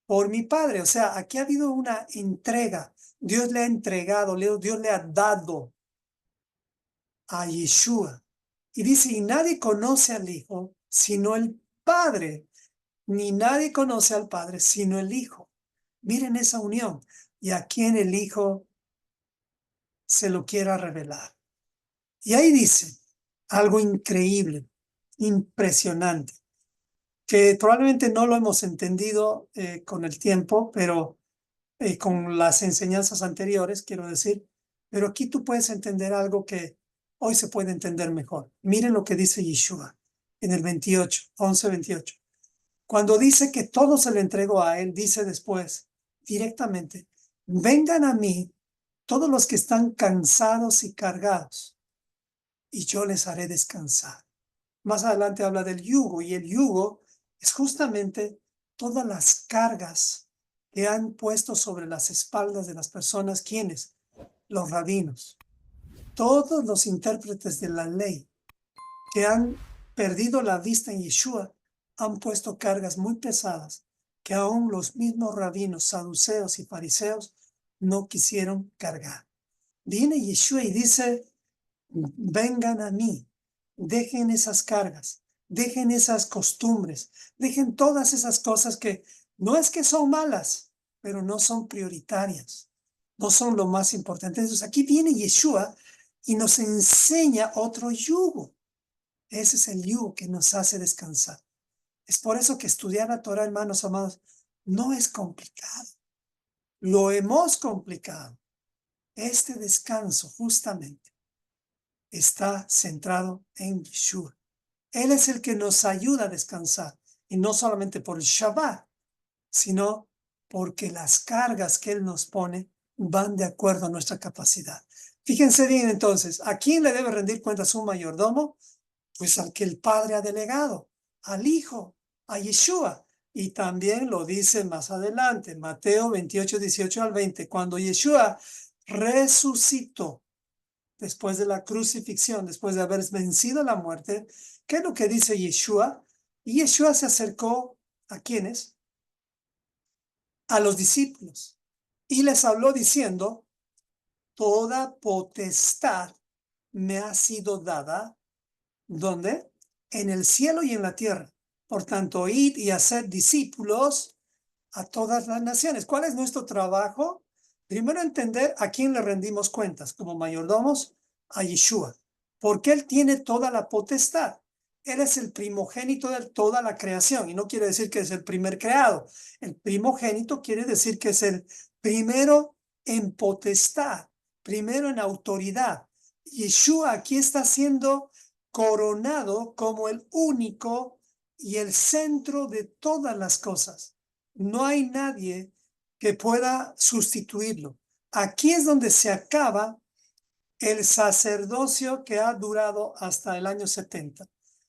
por mi Padre. O sea, aquí ha habido una entrega. Dios le ha entregado, Dios le ha dado a Yeshua. Y dice, y nadie conoce al Hijo sino el Padre, ni nadie conoce al Padre sino el Hijo. Miren esa unión. Y a quien el Hijo se lo quiera revelar. Y ahí dice, algo increíble, impresionante, que probablemente no lo hemos entendido con el tiempo, pero con las enseñanzas anteriores, quiero decir, pero aquí tú puedes entender algo que hoy se puede entender mejor. Miren lo que dice Yeshua en el 28, 11:28. Cuando dice que todo se le entregó a él, dice después directamente, vengan a mí todos los que están cansados y cargados, y yo les haré descansar. Más adelante habla del yugo, y el yugo es justamente todas las cargas que han puesto sobre las espaldas de las personas. ¿Quiénes? Los rabinos, todos los intérpretes de la ley que han perdido la vista en Yeshua, han puesto cargas muy pesadas que aún los mismos rabinos, saduceos y fariseos no quisieron cargar. Viene Yeshua y dice, vengan a mí, dejen esas cargas, dejen esas costumbres, dejen todas esas cosas que no es que son malas, pero no son prioritarias, no son lo más importante. Entonces aquí viene Yeshua y nos enseña otro yugo. Ese es el yugo que nos hace descansar. Es por eso que estudiar la Torah, hermanos amados, no es complicado. Lo hemos complicado. Este descanso justamente está centrado en Yeshua. Él es el que nos ayuda a descansar. Y no solamente por el Shabbat, sino porque las cargas que Él nos pone van de acuerdo a nuestra capacidad. Fíjense bien entonces, ¿a quién le debe rendir cuentas un mayordomo? Pues al que el Padre ha delegado, al Hijo, a Yeshua. Y también lo dice más adelante, Mateo 28, 18 al 20, cuando Yeshua resucitó después de la crucifixión, después de haber vencido la muerte. ¿Qué es lo que dice Yeshua? Y Yeshua se acercó ¿a quiénes? A los discípulos y les habló diciendo, toda potestad me ha sido dada. ¿Dónde? En el cielo y en la tierra. Por tanto, id y haced discípulos a todas las naciones. ¿Cuál es nuestro trabajo? Primero entender a quién le rendimos cuentas como mayordomos, a Yeshua, porque Él tiene toda la potestad. Él es el primogénito de toda la creación y no quiere decir que es el primer creado. El primogénito quiere decir que es el primero en potestad, primero en autoridad. Yeshua aquí está siendo coronado como el único y el centro de todas las cosas. No hay nadie que pueda sustituirlo. Aquí es donde se acaba el sacerdocio que ha durado hasta el año 70.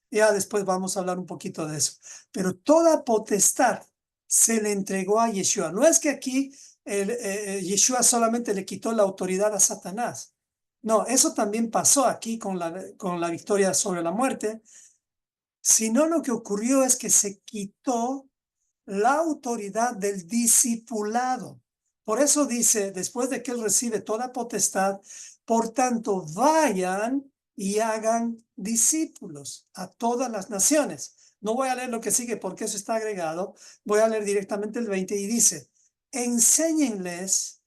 Ya después vamos a hablar un poquito de eso. Pero toda potestad se le entregó a Yeshua. No es que aquí Yeshua solamente le quitó la autoridad a Satanás. No, eso también pasó aquí con la victoria sobre la muerte. Sino lo que ocurrió es que se quitó la autoridad del discipulado. Por eso dice, después de que él recibe toda potestad, por tanto, vayan y hagan discípulos a todas las naciones. No voy a leer lo que sigue porque eso está agregado. Voy a leer directamente el 20 y dice, enséñenles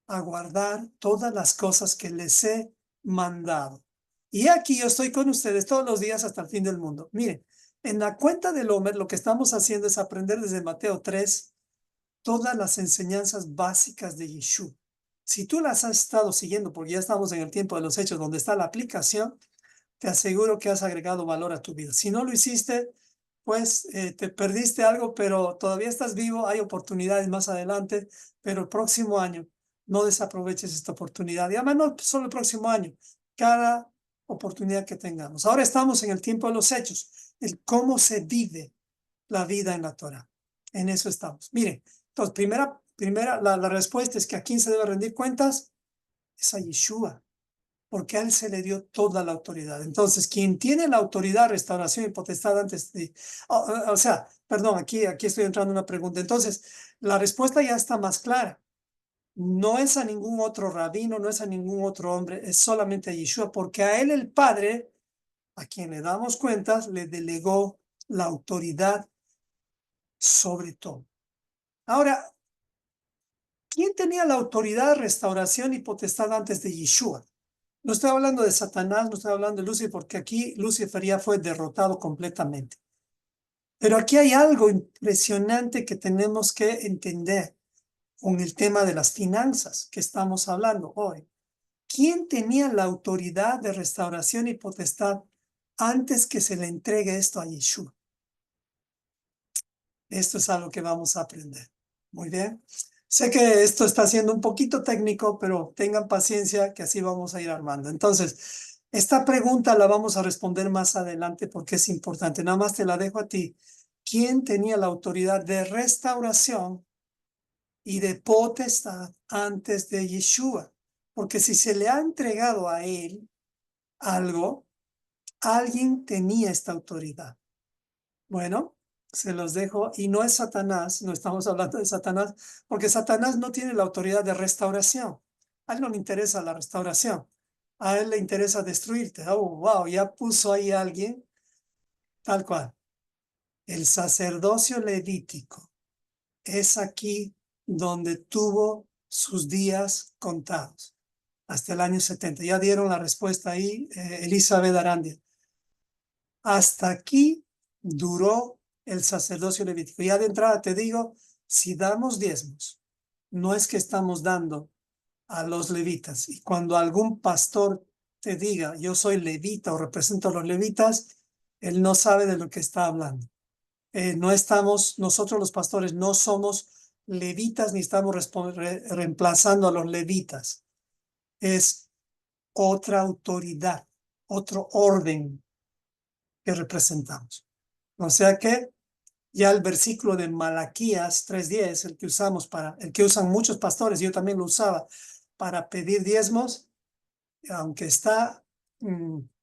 a guardar todas las cosas que les he mandado. Y aquí yo estoy con ustedes todos los días hasta el fin del mundo. Miren, en la cuenta del Homer lo que estamos haciendo es aprender desde Mateo 3 todas las enseñanzas básicas de Yeshua. Si tú las has estado siguiendo, porque ya estamos en el tiempo de los hechos donde está la aplicación, te aseguro que has agregado valor a tu vida. Si no lo hiciste, pues te perdiste algo, pero todavía estás vivo, hay oportunidades más adelante, pero el próximo año no desaproveches esta oportunidad. Y además no solo el próximo año, cada oportunidad que tengamos. Ahora estamos en el tiempo de los hechos, el cómo se vive la vida en la Torah. En eso estamos. Miren, entonces, la respuesta es que a quién se debe rendir cuentas es a Yeshua, porque a él se le dio toda la autoridad. Entonces, quien tiene la autoridad, restauración y potestad antes de... O sea, perdón, aquí estoy entrando en una pregunta. Entonces, la respuesta ya está más clara. No es a ningún otro rabino, no es a ningún otro hombre, es solamente a Yeshua, porque a él el Padre, a quien le damos cuentas, le delegó la autoridad sobre todo. Ahora, ¿quién tenía la autoridad, restauración y potestad antes de Yeshua? No estoy hablando de Satanás, no estoy hablando de Lucifer, porque aquí Lucifer ya fue derrotado completamente. Pero aquí hay algo impresionante que tenemos que entender con el tema de las finanzas que estamos hablando hoy. ¿Quién tenía la autoridad de restauración y potestad antes que se le entregue esto a Yeshua? Esto es algo que vamos a aprender. Muy bien. Sé que esto está siendo un poquito técnico, pero tengan paciencia que así vamos a ir armando. Entonces, esta pregunta la vamos a responder más adelante porque es importante. Nada más te la dejo a ti. ¿Quién tenía la autoridad de restauración y de potestad antes de Yeshua? Porque si se le ha entregado a él algo, alguien tenía esta autoridad. Bueno, se los dejo. Y no es Satanás, no estamos hablando de Satanás, porque Satanás no tiene la autoridad de restauración. A él no le interesa la restauración. A él le interesa destruirte. Oh, wow, ya puso ahí a alguien tal cual. El sacerdocio levítico es aquí donde tuvo sus días contados, hasta el año 70. Ya dieron la respuesta ahí, Elizabeth Arandia. Hasta aquí duró el sacerdocio levítico. Ya de entrada te digo, si damos diezmos, no es que estamos dando a los levitas. Y cuando algún pastor te diga, yo soy levita o represento a los levitas, él no sabe de lo que está hablando. No estamos, nosotros los pastores no somos levitas ni estamos reemplazando a los levitas. Es otra autoridad, otro orden que representamos. O sea que ya el versículo de Malaquías 3:10, el que usamos el que usan muchos pastores, yo también lo usaba para pedir diezmos, aunque está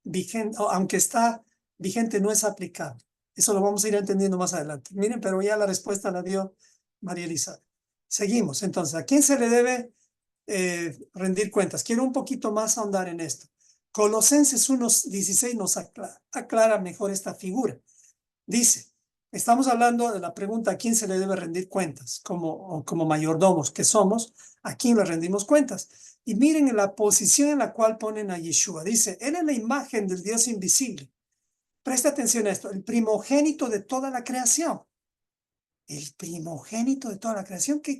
vigente, no es aplicable. Eso lo vamos a ir entendiendo más adelante. Miren, pero ya la respuesta la dio María Elizabeth. Seguimos. Entonces, ¿a quién se le debe rendir cuentas? Quiero un poquito más ahondar en esto. Colosenses 1:16 nos aclara mejor esta figura. Dice, estamos hablando de la pregunta a quién se le debe rendir cuentas, como mayordomos que somos, a quién le rendimos cuentas. Y miren en la posición en la cual ponen a Yeshua. Dice, él es la imagen del Dios invisible. Presta atención a esto, el primogénito de toda la creación. El primogénito de toda la creación. ¿Qué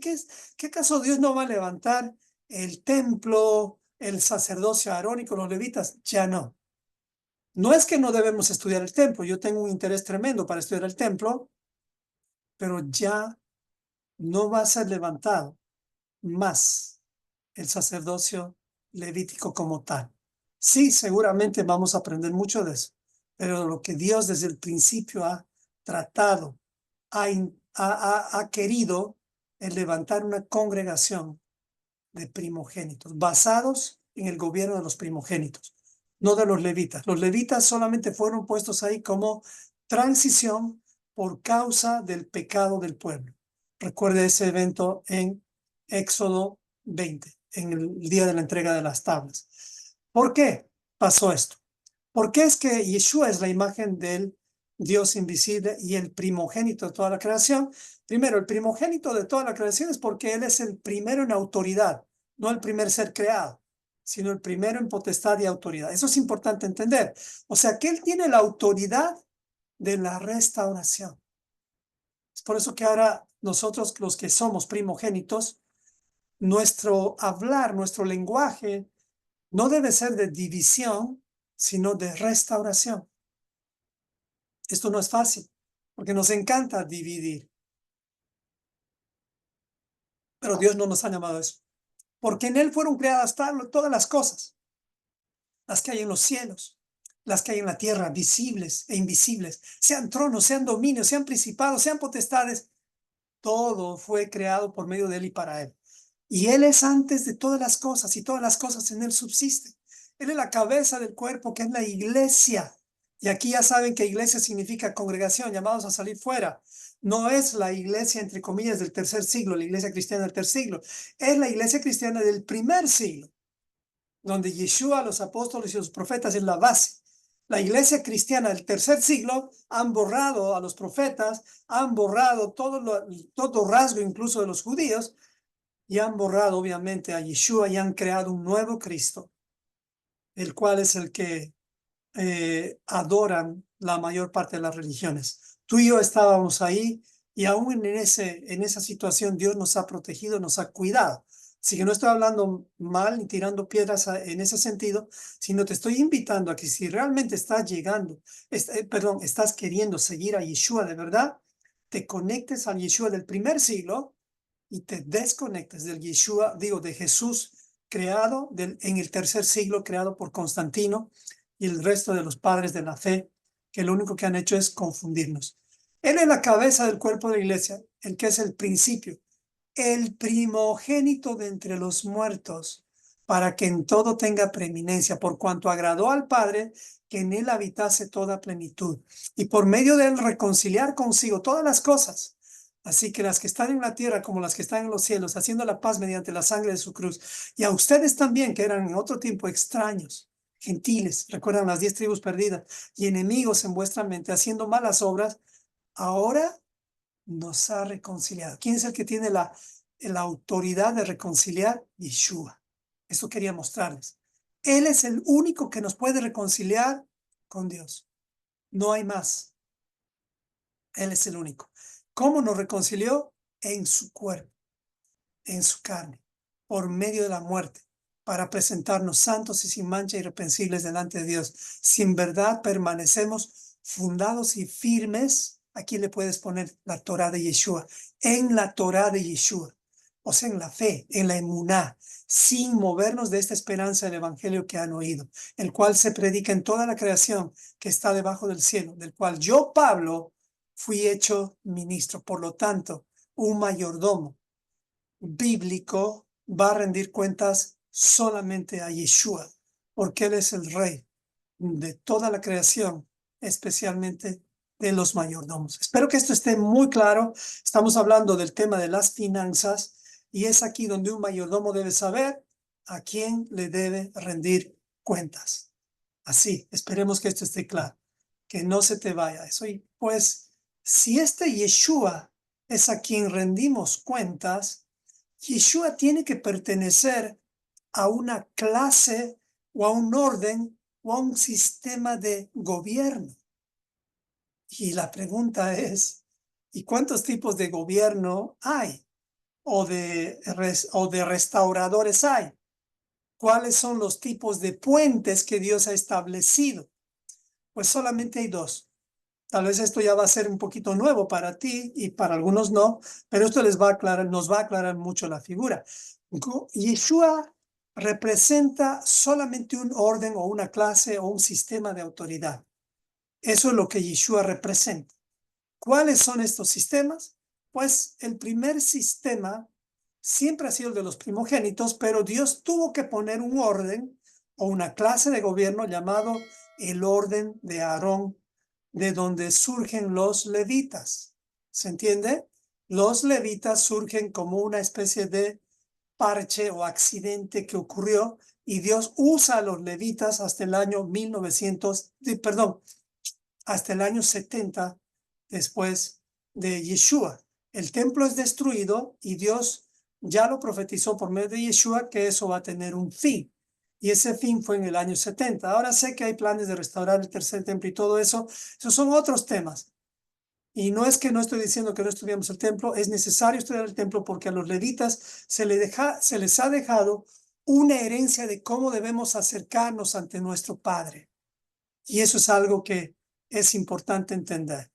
acaso Dios no va a levantar el templo, el sacerdocio arónico, los levitas? Ya no. No es que no debemos estudiar el templo, yo tengo un interés tremendo para estudiar el templo, pero ya no va a ser levantado más el sacerdocio levítico como tal. Sí, seguramente vamos a aprender mucho de eso, pero lo que Dios desde el principio ha tratado, ha querido es levantar una congregación de primogénitos, basados en el gobierno de los primogénitos, no de los levitas. Los levitas solamente fueron puestos ahí como transición por causa del pecado del pueblo. Recuerde ese evento en Éxodo 20, en el día de la entrega de las tablas. ¿Por qué pasó esto? Porque es que Yeshua es la imagen del Dios invisible y el primogénito de toda la creación. Primero, el primogénito de toda la creación es porque Él es el primero en autoridad, no el primer ser creado, sino el primero en potestad y autoridad. Eso es importante entender. O sea, que Él tiene la autoridad de la restauración. Es por eso que ahora nosotros, los que somos primogénitos, nuestro hablar, nuestro lenguaje, no debe ser de división, sino de restauración. Esto no es fácil, porque nos encanta dividir. Pero Dios no nos ha llamado a eso. Porque en Él fueron creadas todas las cosas, las que hay en los cielos, las que hay en la tierra, visibles e invisibles, sean tronos, sean dominios, sean principados, sean potestades. Todo fue creado por medio de Él y para Él. Y Él es antes de todas las cosas y todas las cosas en Él subsisten. Él es la cabeza del cuerpo, que es la iglesia. Y aquí ya saben que iglesia significa congregación, llamados a salir fuera. No es la iglesia, entre comillas, del tercer siglo, la iglesia cristiana del tercer siglo. Es la iglesia cristiana del primer siglo, donde Yeshua, los apóstoles y los profetas es la base. La iglesia cristiana del tercer siglo han borrado a los profetas, han borrado todo rasgo incluso de los judíos, y han borrado obviamente a Yeshua y han creado un nuevo Cristo, el cual es el que adoran la mayor parte de las religiones. Tú y yo estábamos ahí y aún en esa situación Dios nos ha protegido, nos ha cuidado. Así que no estoy hablando mal ni tirando piedras en ese sentido, sino te estoy invitando a que si realmente estás llegando, estás queriendo seguir a Yeshua de verdad, te conectes al Yeshua del primer siglo y te desconectes del Yeshua, digo, de Jesús creado en el tercer siglo, creado por Constantino y el resto de los padres de la fe, que lo único que han hecho es confundirnos. Él es la cabeza del cuerpo de la iglesia, el que es el principio, el primogénito de entre los muertos, para que en todo tenga preeminencia, por cuanto agradó al Padre que en él habitase toda plenitud, y por medio de él reconciliar consigo todas las cosas, así que las que están en la tierra como las que están en los cielos, haciendo la paz mediante la sangre de su cruz, y a ustedes también, que eran en otro tiempo extraños, gentiles, recuerdan las 10 tribus perdidas, y enemigos en vuestra mente, haciendo malas obras, ahora nos ha reconciliado. ¿Quién es el que tiene la autoridad de reconciliar? Yeshua. Eso quería mostrarles. Él es el único que nos puede reconciliar con Dios. No hay más. Él es el único. ¿Cómo nos reconcilió? En su cuerpo, en su carne, por medio de la muerte, para presentarnos santos y sin mancha, irreprensibles delante de Dios. Si en verdad permanecemos fundados y firmes, aquí le puedes poner la Torah de Yeshua, en la Torah de Yeshua, o sea, en la fe, en la emuná, sin movernos de esta esperanza del evangelio que han oído, el cual se predica en toda la creación que está debajo del cielo, del cual yo, Pablo, fui hecho ministro. Por lo tanto, un mayordomo bíblico va a rendir cuentas solamente a Yeshua, porque Él es el rey de toda la creación, especialmente de los mayordomos. Espero que esto esté muy claro. Estamos hablando del tema de las finanzas y es aquí donde un mayordomo debe saber a quién le debe rendir cuentas. Así, esperemos que esto esté claro, que no se te vaya eso. Y pues, si este Yeshua es a quien rendimos cuentas, Yeshua tiene que pertenecer a una clase o a un orden o a un sistema de gobierno. Y la pregunta es, ¿y cuántos tipos de gobierno hay? ¿O de restauradores hay? ¿Cuáles son los tipos de puentes que Dios ha establecido? Pues solamente hay dos. Tal vez esto ya va a ser un poquito nuevo para ti y para algunos no, pero esto nos va a aclarar mucho la figura. Yeshua representa solamente un orden o una clase o un sistema de autoridad. Eso es lo que Yeshua representa. ¿Cuáles son estos sistemas? Pues el primer sistema siempre ha sido el de los primogénitos, pero Dios tuvo que poner un orden o una clase de gobierno llamado el orden de Aarón, de donde surgen los levitas. ¿Se entiende? Los levitas surgen como una especie de parche o accidente que ocurrió y Dios usa a los levitas hasta el año 70 después de Yeshua. El templo es destruido y Dios ya lo profetizó por medio de Yeshua que eso va a tener un fin. Y ese fin fue en el año 70. Ahora sé que hay planes de restaurar el tercer templo y todo eso. Esos son otros temas. Y no es que no estoy diciendo que no estudiamos el templo, es necesario estudiar el templo porque a los levitas se les ha dejado una herencia de cómo debemos acercarnos ante nuestro Padre. Y eso es algo que es importante entender.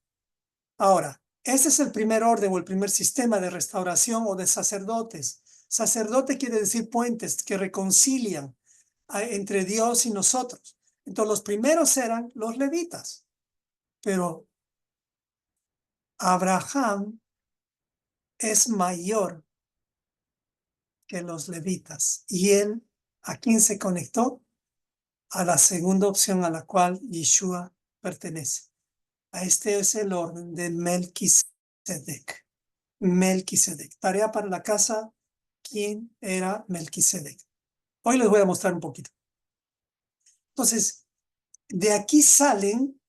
Ahora, este es el primer orden o el primer sistema de restauración o de sacerdotes. Sacerdote quiere decir puentes que reconcilian entre Dios y nosotros. Entonces, los primeros eran los levitas. Pero Abraham es mayor que los levitas. Y él, ¿a quién se conectó? A la segunda opción a la cual Yeshua pertenece. A este es el orden de Melquisedec. Melquisedec. Tarea para la casa. ¿Quién era Melquisedec? Hoy les voy a mostrar un poquito. Entonces, de aquí salen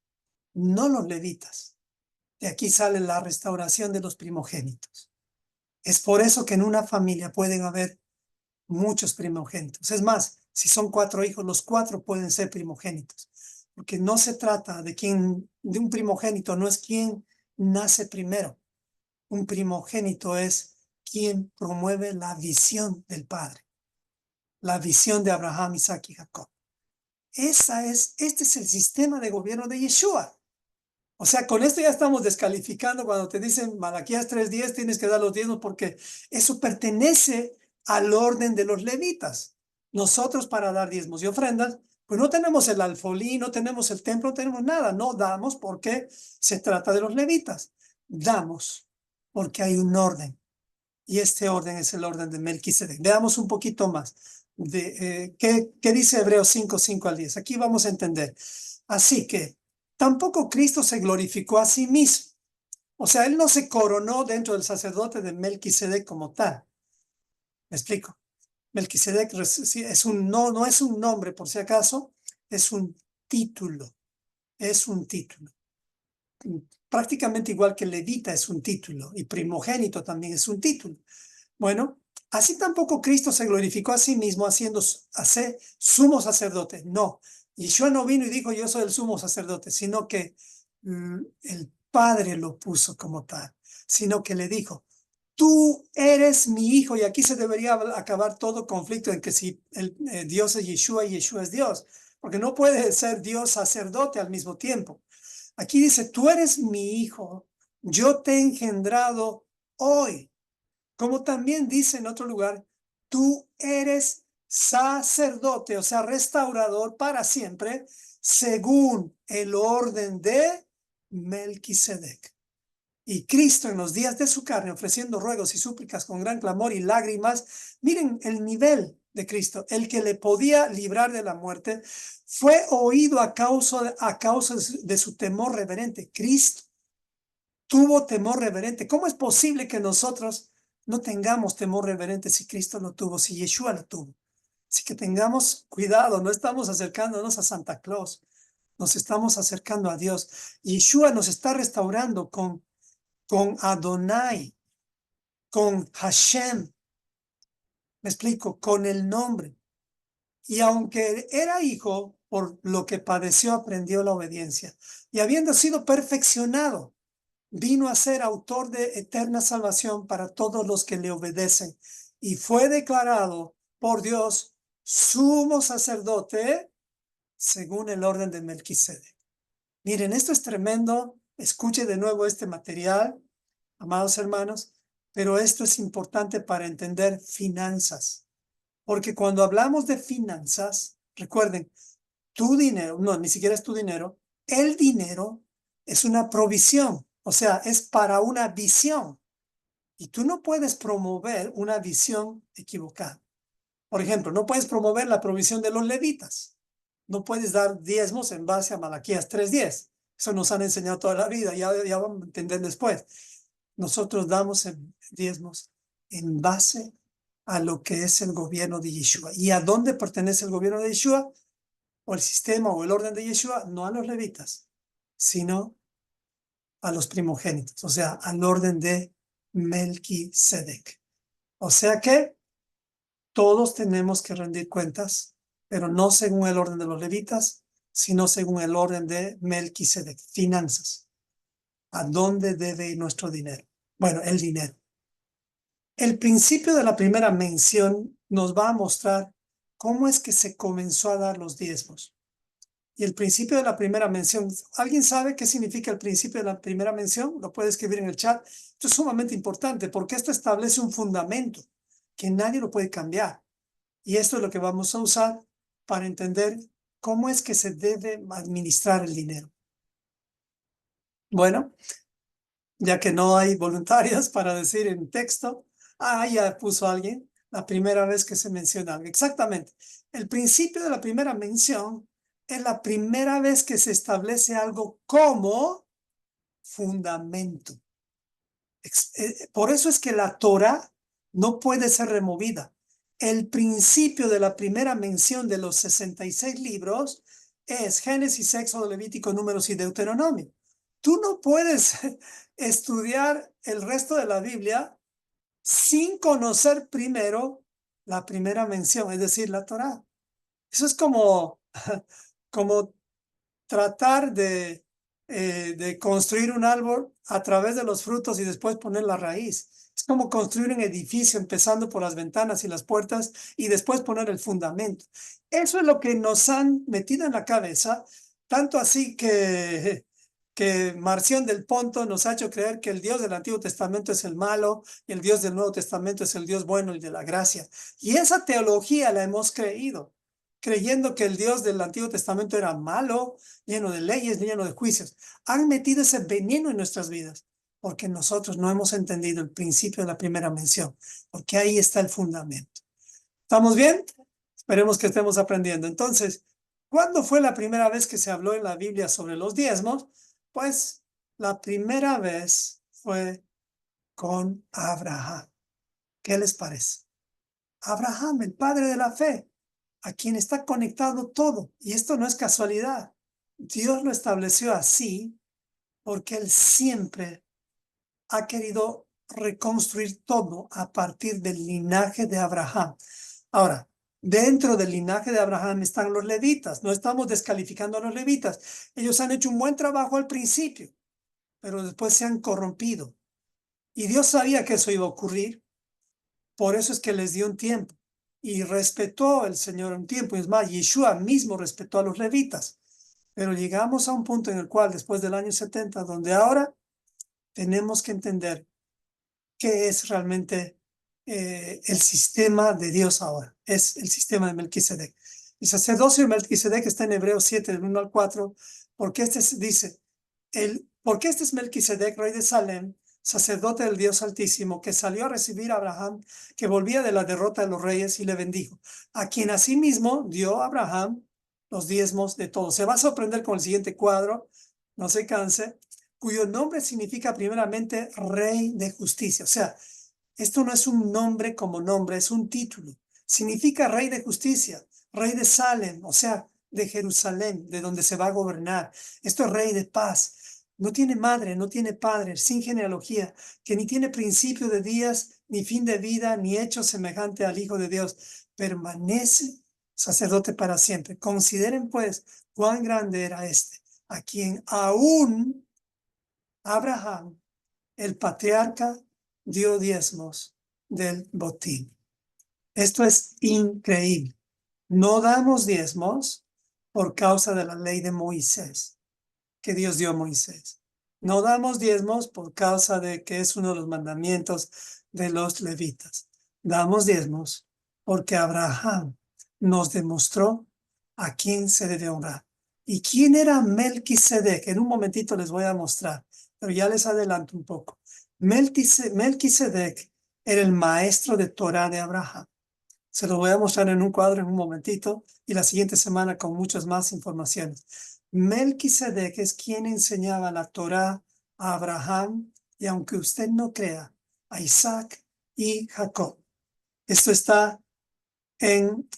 no los levitas. De aquí sale la restauración de los primogénitos. Es por eso que en una familia pueden haber muchos primogénitos. Es más, Si son 4 hijos, los 4 pueden ser primogénitos. Porque no se trata de un primogénito, no es quien nace primero. Un primogénito es quien promueve la visión del Padre, la visión de Abraham, Isaac y Jacob. Este es el sistema de gobierno de Yeshua. O sea, con esto ya estamos descalificando cuando te dicen Malaquías 3:10 tienes que dar los diezmos porque eso pertenece al orden de los levitas. Nosotros para dar diezmos y ofrendas, pues no tenemos el alfolí, no tenemos el templo, no tenemos nada. No damos porque se trata de los levitas. Damos porque hay un orden. Y este orden es el orden de Melquisedec. Veamos un poquito más. ¿Qué dice Hebreos 5:5-10? Aquí vamos a entender. Así que tampoco Cristo se glorificó a sí mismo. O sea, él no se coronó dentro del sacerdote de Melquisedec como tal. ¿Me explico? Melquisedec no es un nombre, por si acaso, es un título. Es un título. Prácticamente igual que levita es un título y primogénito también es un título. Bueno, así tampoco Cristo se glorificó a sí mismo hacer sumo sacerdote. No, Yeshua no vino y dijo yo soy el sumo sacerdote, sino que el Padre lo puso como tal, sino que le dijo, tú eres mi hijo, y aquí se debería acabar todo conflicto en que si Dios es Yeshua y Yeshua es Dios, porque no puede ser Dios sacerdote al mismo tiempo. Aquí dice, tú eres mi hijo, yo te he engendrado hoy. Como también dice en otro lugar, tú eres sacerdote, o sea, restaurador para siempre, según el orden de Melquisedec. Y Cristo en los días de su carne, ofreciendo ruegos y súplicas con gran clamor y lágrimas, miren el nivel de Cristo, el que le podía librar de la muerte, fue oído a causa de su temor reverente. Cristo tuvo temor reverente. ¿Cómo es posible que nosotros no tengamos temor reverente si Cristo lo tuvo, si Yeshua lo tuvo? Así que tengamos cuidado, no estamos acercándonos a Santa Claus, nos estamos acercando a Dios. Yeshua nos está restaurando con Adonai, con Hashem, me explico, con el nombre. Y aunque era hijo, por lo que padeció, aprendió la obediencia. Y habiendo sido perfeccionado, vino a ser autor de eterna salvación para todos los que le obedecen. Y fue declarado por Dios sumo sacerdote según el orden de Melquisedec. Miren, esto es tremendo. Escuche de nuevo este material, amados hermanos, pero esto es importante para entender finanzas. Porque cuando hablamos de finanzas, recuerden, tu dinero, no, ni siquiera es tu dinero, el dinero es una provisión, o sea, es para una visión. Y tú no puedes promover una visión equivocada. Por ejemplo, no puedes promover la provisión de los levitas. No puedes dar diezmos en base a Malaquías 3:10. Eso nos han enseñado toda la vida, ya vamos a entender después. Nosotros damos diezmos en base a lo que es el gobierno de Yeshua. ¿Y a dónde pertenece el gobierno de Yeshua? O el sistema o el orden de Yeshua, no a los levitas, sino a los primogénitos, o sea, al orden de Melquisedec. O sea que todos tenemos que rendir cuentas, pero no según el orden de los levitas, sino según el orden de Melquisedec. Finanzas. ¿A dónde debe ir nuestro dinero? Bueno, el dinero. El principio de la primera mención nos va a mostrar cómo es que se comenzó a dar los diezmos. Y el principio de la primera mención, ¿alguien sabe qué significa el principio de la primera mención? Lo puede escribir en el chat. Esto es sumamente importante porque esto establece un fundamento que nadie lo puede cambiar. Y esto es lo que vamos a usar para entender cómo es que se debe administrar el dinero. Bueno, ya que no hay voluntarias para decir en texto, ya puso alguien, la primera vez que se menciona algo. Exactamente. El principio de la primera mención es la primera vez que se establece algo como fundamento. Por eso es que la Torah no puede ser removida. El principio de la primera mención de los 66 libros es Génesis, Éxodo, Levítico, Números y Deuteronomio. Tú no puedes estudiar el resto de la Biblia sin conocer primero la primera mención, es decir, la Torah. Eso es como, como tratar de construir un árbol a través de los frutos y después poner la raíz. Es como construir un edificio empezando por las ventanas y las puertas y después poner el fundamento. Eso es lo que nos han metido en la cabeza, tanto así que Marción del Ponto nos ha hecho creer que el Dios del Antiguo Testamento es el malo y el Dios del Nuevo Testamento es el Dios bueno y de la gracia. Y esa teología la hemos creído, creyendo que el Dios del Antiguo Testamento era malo, lleno de leyes, lleno de juicios. Han metido ese veneno en nuestras vidas, porque nosotros no hemos entendido el principio de la primera mención, porque ahí está el fundamento. ¿Estamos bien? Esperemos que estemos aprendiendo. Entonces, ¿cuándo fue la primera vez que se habló en la Biblia sobre los diezmos? Pues la primera vez fue con Abraham. ¿Qué les parece? Abraham, el padre de la fe, a quien está conectado todo. Y esto no es casualidad. Dios lo estableció así porque Él siempre ha querido reconstruir todo a partir del linaje de Abraham. Ahora, dentro del linaje de Abraham están los levitas. No estamos descalificando a los levitas. Ellos han hecho un buen trabajo al principio, pero después se han corrompido. Y Dios sabía que eso iba a ocurrir. Por eso es que les dio un tiempo. Y respetó el Señor un tiempo. Y es más, Yeshua mismo respetó a los levitas. Pero llegamos a un punto en el cual, después del año 70, donde ahora tenemos que entender qué es realmente el sistema de Dios ahora. Es el sistema de Melquisedec. El sacerdocio de Melquisedec está en Hebreos 7, del 1 al 4, porque dice, porque este es Melquisedec, rey de Salem, sacerdote del Dios Altísimo, que salió a recibir a Abraham, que volvía de la derrota de los reyes, y le bendijo, a quien asimismo dio a Abraham los diezmos de todo. Se va a sorprender con el siguiente cuadro, no se canse, cuyo nombre significa primeramente Rey de Justicia. O sea, esto no es un nombre como nombre, es un título. Significa Rey de Justicia, Rey de Salem, o sea, de Jerusalén, de donde se va a gobernar. Esto es Rey de Paz. No tiene madre, no tiene padre, sin genealogía, que ni tiene principio de días, ni fin de vida, ni hecho semejante al Hijo de Dios. Permanece sacerdote para siempre. Consideren pues cuán grande era este, a quien aún Abraham, el patriarca, dio diezmos del botín. Esto es increíble. No damos diezmos por causa de la ley de Moisés, que Dios dio a Moisés. No damos diezmos por causa de que es uno de los mandamientos de los levitas. Damos diezmos porque Abraham nos demostró a quién se debe honrar. ¿Y quién era Melquisedec? En un momentito les voy a mostrar, pero ya les adelanto un poco. Melquisedec era el maestro de Torah de Abraham. Se lo voy a mostrar en un cuadro en un momentito y la siguiente semana con muchas más informaciones. Melquisedec es quien enseñaba la Torah a Abraham y, aunque usted no crea, a Isaac y Jacob. Esto está en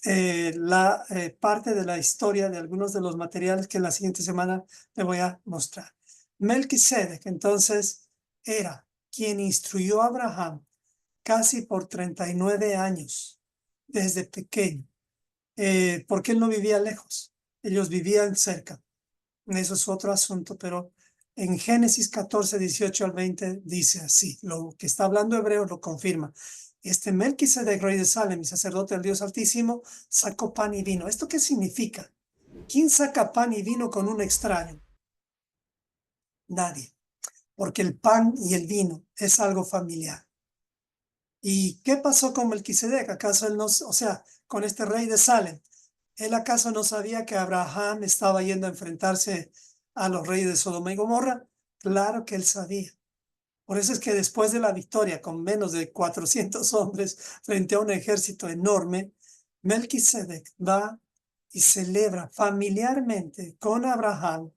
la parte de la historia de algunos de los materiales que la siguiente semana le voy a mostrar. Melquisedec, entonces, era quien instruyó a Abraham casi por 39 años, desde pequeño, porque él no vivía lejos, ellos vivían cerca. Eso es otro asunto, pero en Génesis 14, 18 al 20 dice así, lo que está hablando Hebreo lo confirma. Este Melquisedec, rey de Salem y sacerdote del Dios Altísimo, sacó pan y vino. ¿Esto qué significa? ¿Quién saca pan y vino con un extraño? Nadie, porque el pan y el vino es algo familiar. ¿Y qué pasó con Melquisedec? ¿Acaso él no, o sea, con este rey de Salem? ¿Él acaso no sabía que Abraham estaba yendo a enfrentarse a los reyes de Sodoma y Gomorra? Claro que él sabía. Por eso es que después de la victoria, con menos de 400 hombres frente a un ejército enorme, Melquisedec va y celebra familiarmente con Abraham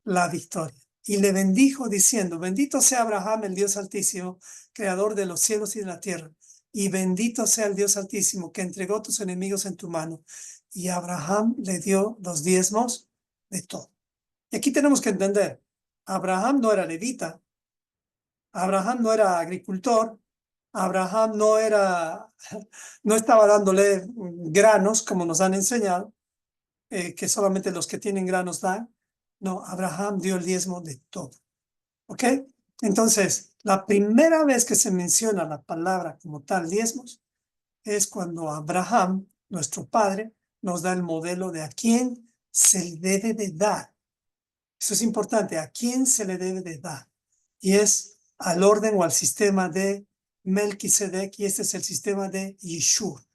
la victoria. Y le bendijo diciendo, bendito sea Abraham, el Dios Altísimo, creador de los cielos y de la tierra. Y bendito sea el Dios Altísimo, que entregó tus enemigos en tu mano. Y Abraham le dio los diezmos de todo. Y aquí tenemos que entender, Abraham no era levita, Abraham no era agricultor, Abraham no estaba dándole granos como nos han enseñado, que solamente los que tienen granos dan. No, Abraham dio el diezmo de todo. ¿Ok? Entonces, la primera vez que se menciona la palabra como tal diezmos es cuando Abraham, nuestro padre, nos da el modelo de a quién se le debe de dar. Eso es importante, a quién se le debe de dar. Y es al orden o al sistema de Melquisedec, y este es el sistema de Yeshua.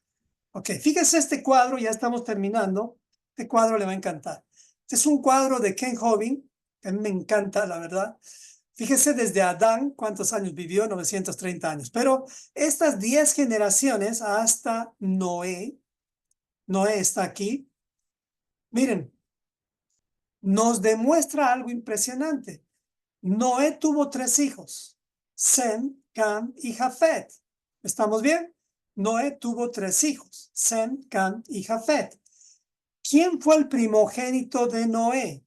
Ok, fíjese este cuadro, ya estamos terminando. Este cuadro le va a encantar. Este es un cuadro de Ken Hovind, que a mí me encanta, la verdad. Fíjese desde Adán, ¿cuántos años vivió? 930 años. Pero estas 10 generaciones hasta Noé, Noé está aquí. Miren, nos demuestra algo impresionante. Noé tuvo 3 hijos, Sem, Cam y Jafet. ¿Estamos bien? Noé tuvo 3 hijos, Sem, Cam y Jafet. ¿Quién fue el primogénito de Noé?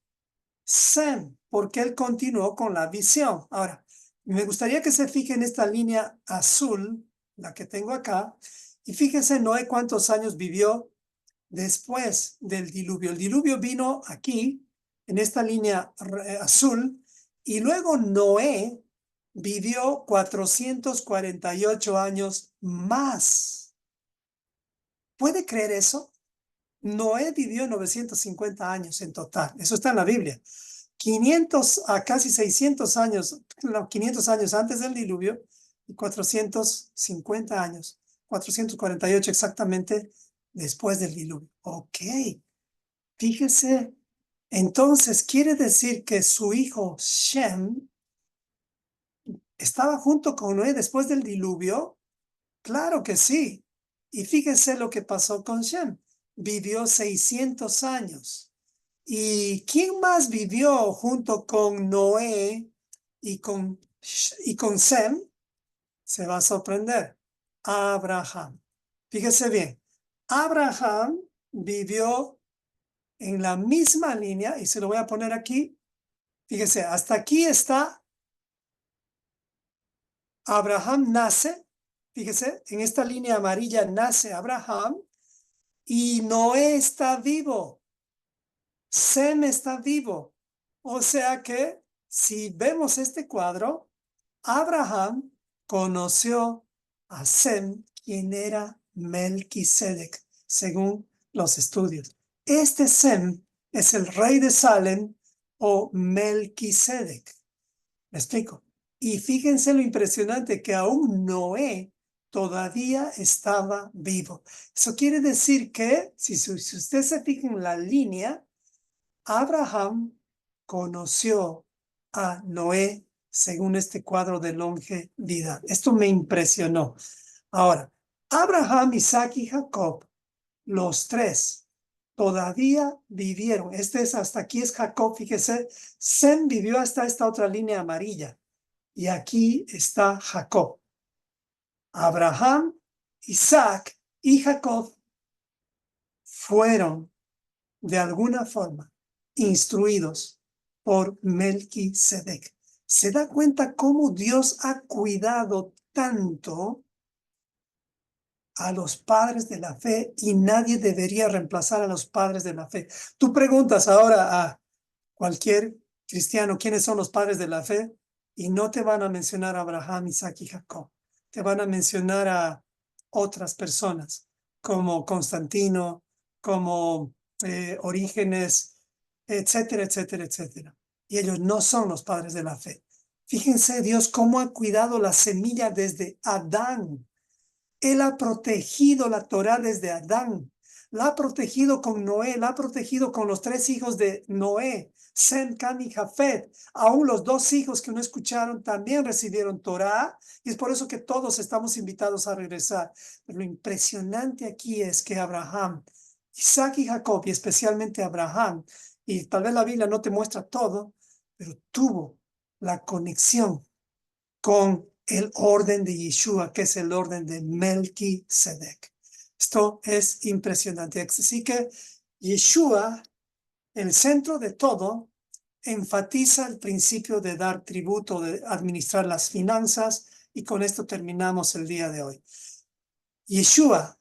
Sem, porque él continuó con la visión. Ahora, me gustaría que se fijen en esta línea azul, la que tengo acá, y fíjense Noé cuántos años vivió después del diluvio. El diluvio vino aquí, en esta línea azul, y luego Noé vivió 448 años más. ¿Puede creer eso? Noé vivió 950 años en total. Eso está en la Biblia. 500 a casi 600 años, no, 500 años antes del diluvio y 450 años, 448 exactamente después del diluvio. Ok, fíjese, entonces quiere decir que su hijo Shem estaba junto con Noé después del diluvio. Claro que sí. Y fíjese lo que pasó con Shem. Vivió 600 años. ¿Y quién más vivió junto con Noé y con Sem? Se va a sorprender. Abraham. Fíjese bien. Abraham vivió en la misma línea, y se lo voy a poner aquí. Fíjese, hasta aquí está Abraham nace. Fíjese, en esta línea amarilla nace Abraham y Noé está vivo. Sem está vivo. O sea que si vemos este cuadro, Abraham conoció a Sem, quien era Melquisedec, según los estudios. Este Sem es el rey de Salem o Melquisedec. ¿Me explico? Y fíjense lo impresionante que aún Noé todavía estaba vivo. Eso quiere decir que, si usted se fija en la línea, Abraham conoció a Noé según este cuadro de longevidad. Esto me impresionó. Ahora, Abraham, Isaac y Jacob, los tres, todavía vivieron. Hasta aquí es Jacob, fíjese. Sem vivió hasta esta otra línea amarilla. Y aquí está Jacob. Abraham, Isaac y Jacob fueron de alguna forma instruidos por Melquisedec. ¿Se da cuenta cómo Dios ha cuidado tanto a los padres de la fe y nadie debería reemplazar a los padres de la fe? Tú preguntas ahora a cualquier cristiano quiénes son los padres de la fe y no te van a mencionar a Abraham, Isaac y Jacob. Te van a mencionar a otras personas como Constantino, como Orígenes, etcétera, etcétera, etcétera. Y ellos no son los padres de la fe. Fíjense Dios cómo ha cuidado la semilla desde Adán. Él ha protegido la Torá desde Adán. La ha protegido con Noé, la ha protegido con los 3 hijos de Noé, Sem, Cam y Jafet. Aún los 2 hijos que no escucharon también recibieron Torá, y es por eso que todos estamos invitados a regresar. Pero lo impresionante aquí es que Abraham, Isaac y Jacob, y especialmente Abraham, y tal vez la Biblia no te muestra todo, pero tuvo la conexión con el orden de Yeshua, que es el orden de Melquisedec. Esto es impresionante. Así que Yeshua, el centro de todo, enfatiza el principio de dar tributo, de administrar las finanzas Y con esto terminamos el día de hoy. Yeshua,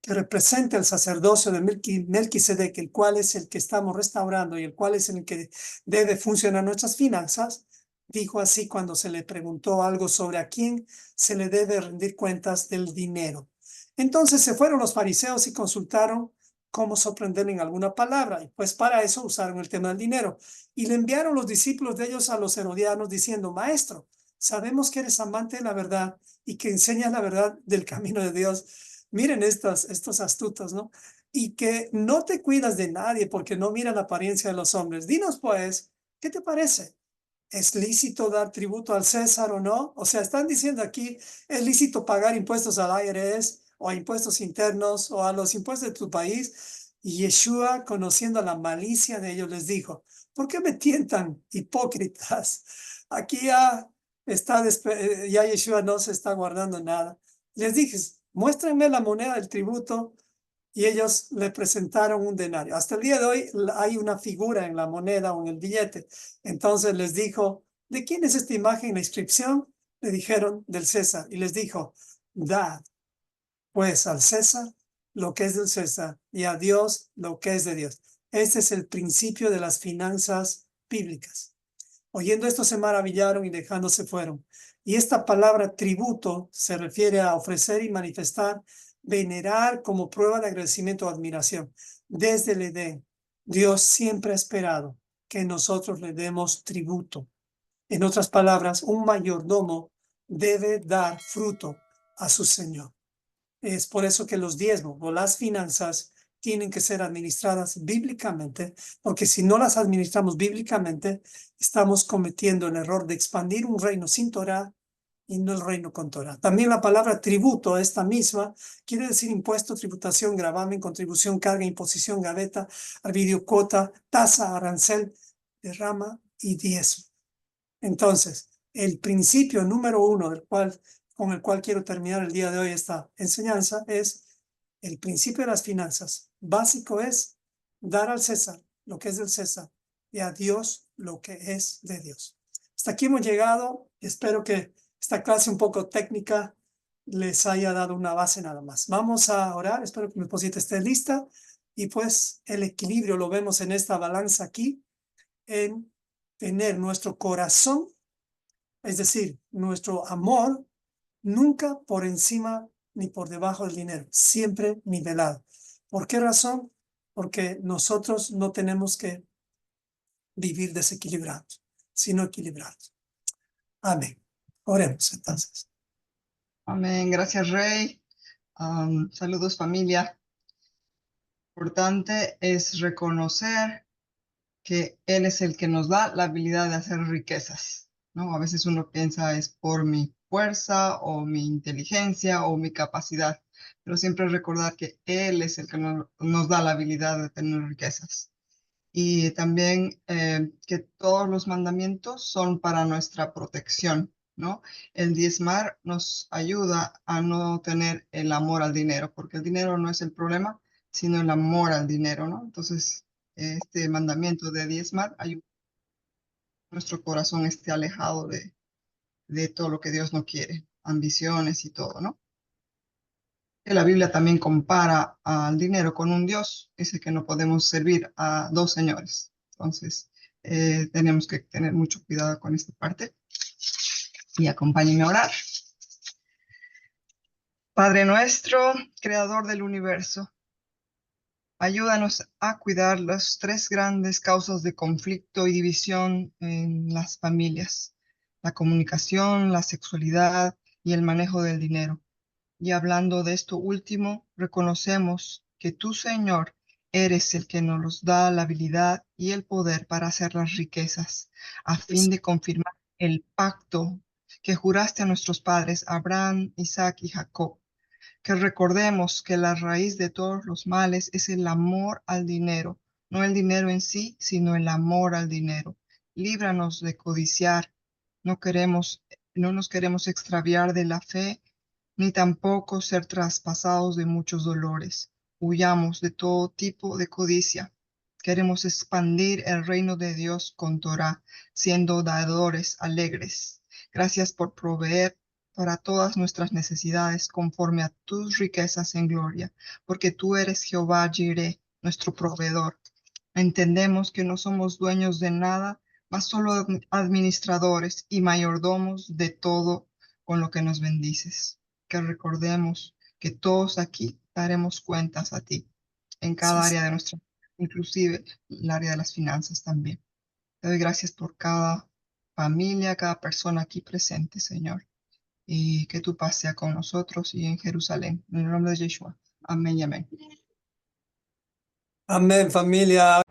que representa el sacerdocio de Melquisedec, el cual es el que estamos restaurando y el cual es el que debe funcionar nuestras finanzas, dijo así cuando se le preguntó algo sobre a quién se le debe rendir cuentas del dinero. Entonces se fueron los fariseos y consultaron cómo sorprenderle en alguna palabra, y pues para eso usaron el tema del dinero. Y le enviaron los discípulos de ellos a los herodianos diciendo: Maestro, sabemos que eres amante de la verdad y que enseñas la verdad del camino de Dios. Miren estos astutos, ¿no? Y que no te cuidas de nadie porque no mira la apariencia de los hombres. Dinos pues, ¿qué te parece? ¿Es lícito dar tributo al César o no? O sea, están diciendo aquí, ¿es lícito pagar impuestos al IRS o a impuestos internos o a los impuestos de tu país? Y Yeshua, conociendo la malicia de ellos, les dijo: ¿por qué me tientan, hipócritas? Aquí ya Yeshua no se está guardando nada. Les dije: muéstrenme la moneda del tributo, y ellos le presentaron un denario. Hasta el día de hoy hay una figura en la moneda o en el billete. Entonces les dijo: ¿de quién es esta imagen, la inscripción? Le dijeron: del César. Y les dijo: dad pues al César lo que es del César y a Dios lo que es de Dios. Este es el principio de las finanzas bíblicas. Oyendo esto se maravillaron y dejándose fueron. Y esta palabra tributo se refiere a ofrecer y manifestar, venerar como prueba de agradecimiento o admiración. Desde el Edén, Dios siempre ha esperado que nosotros le demos tributo. En otras palabras, un mayordomo debe dar fruto a su Señor. Es por eso que los diezmos o las finanzas tienen que ser administradas bíblicamente, porque si no las administramos bíblicamente, estamos cometiendo el error de expandir un reino sin Torah y no el reino con Torah. También la palabra tributo, esta misma, quiere decir impuesto, tributación, gravamen, contribución, carga, imposición, gaveta, arbitrio, cuota, tasa, arancel, derrama y diezmo. Entonces, el principio número uno con el cual quiero terminar el día de hoy esta enseñanza es el principio de las finanzas. Básico es dar al César lo que es del César y a Dios lo que es de Dios. Hasta aquí hemos llegado. Espero que esta clase un poco técnica les haya dado una base nada más. Vamos a orar. Espero que mi esposita esté lista. Y pues el equilibrio lo vemos en esta balanza aquí, en tener nuestro corazón, es decir, nuestro amor, nunca por encima ni por debajo del dinero, siempre nivelado. ¿Por qué razón? Porque nosotros no tenemos que vivir desequilibrados, sino equilibrados. Amén. Oremos entonces. Amén. Gracias, Rey. Saludos, familia. Importante es reconocer que Él es el que nos da la habilidad de hacer riquezas, ¿no? A veces uno piensa es por mi fuerza o mi inteligencia o mi capacidad, pero siempre recordar que Él es el que nos da la habilidad de tener riquezas. Y también que todos los mandamientos son para nuestra protección, ¿no? El diezmar nos ayuda a no tener el amor al dinero, porque el dinero no es el problema, sino el amor al dinero, ¿no? Entonces, este mandamiento de diezmar ayuda a que nuestro corazón esté alejado de todo lo que Dios no quiere, ambiciones y todo, ¿no? Que la Biblia también compara al dinero con un Dios, dice que no podemos servir a dos señores. Entonces, tenemos que tener mucho cuidado con esta parte. Y acompáñenme a orar. Padre nuestro, creador del universo, ayúdanos a cuidar las tres grandes causas de conflicto y división en las familias: la comunicación, la sexualidad y el manejo del dinero. Y hablando de esto último, reconocemos que tú, Señor, eres el que nos da la habilidad y el poder para hacer las riquezas, a fin de confirmar el pacto que juraste a nuestros padres, Abraham, Isaac y Jacob. Que recordemos que la raíz de todos los males es el amor al dinero, no el dinero en sí, sino el amor al dinero. Líbranos de codiciar. No queremos, no nos queremos extraviar de la fe, ni tampoco ser traspasados de muchos dolores. Huyamos de todo tipo de codicia. Queremos expandir el reino de Dios con Torah, siendo dadores alegres. Gracias por proveer para todas nuestras necesidades conforme a tus riquezas en gloria, porque tú eres Jehová Jireh, nuestro proveedor. Entendemos que no somos dueños de nada, mas solo administradores y mayordomos de todo con lo que nos bendices. Que recordemos que todos aquí daremos cuentas a ti en Sí, cada área de nuestra vida, inclusive el área de las finanzas también. Te doy gracias por cada familia, cada persona aquí presente, Señor, y que tu paz sea con nosotros y en Jerusalén. En el nombre de Yeshua. Amén y amén. amén, familia.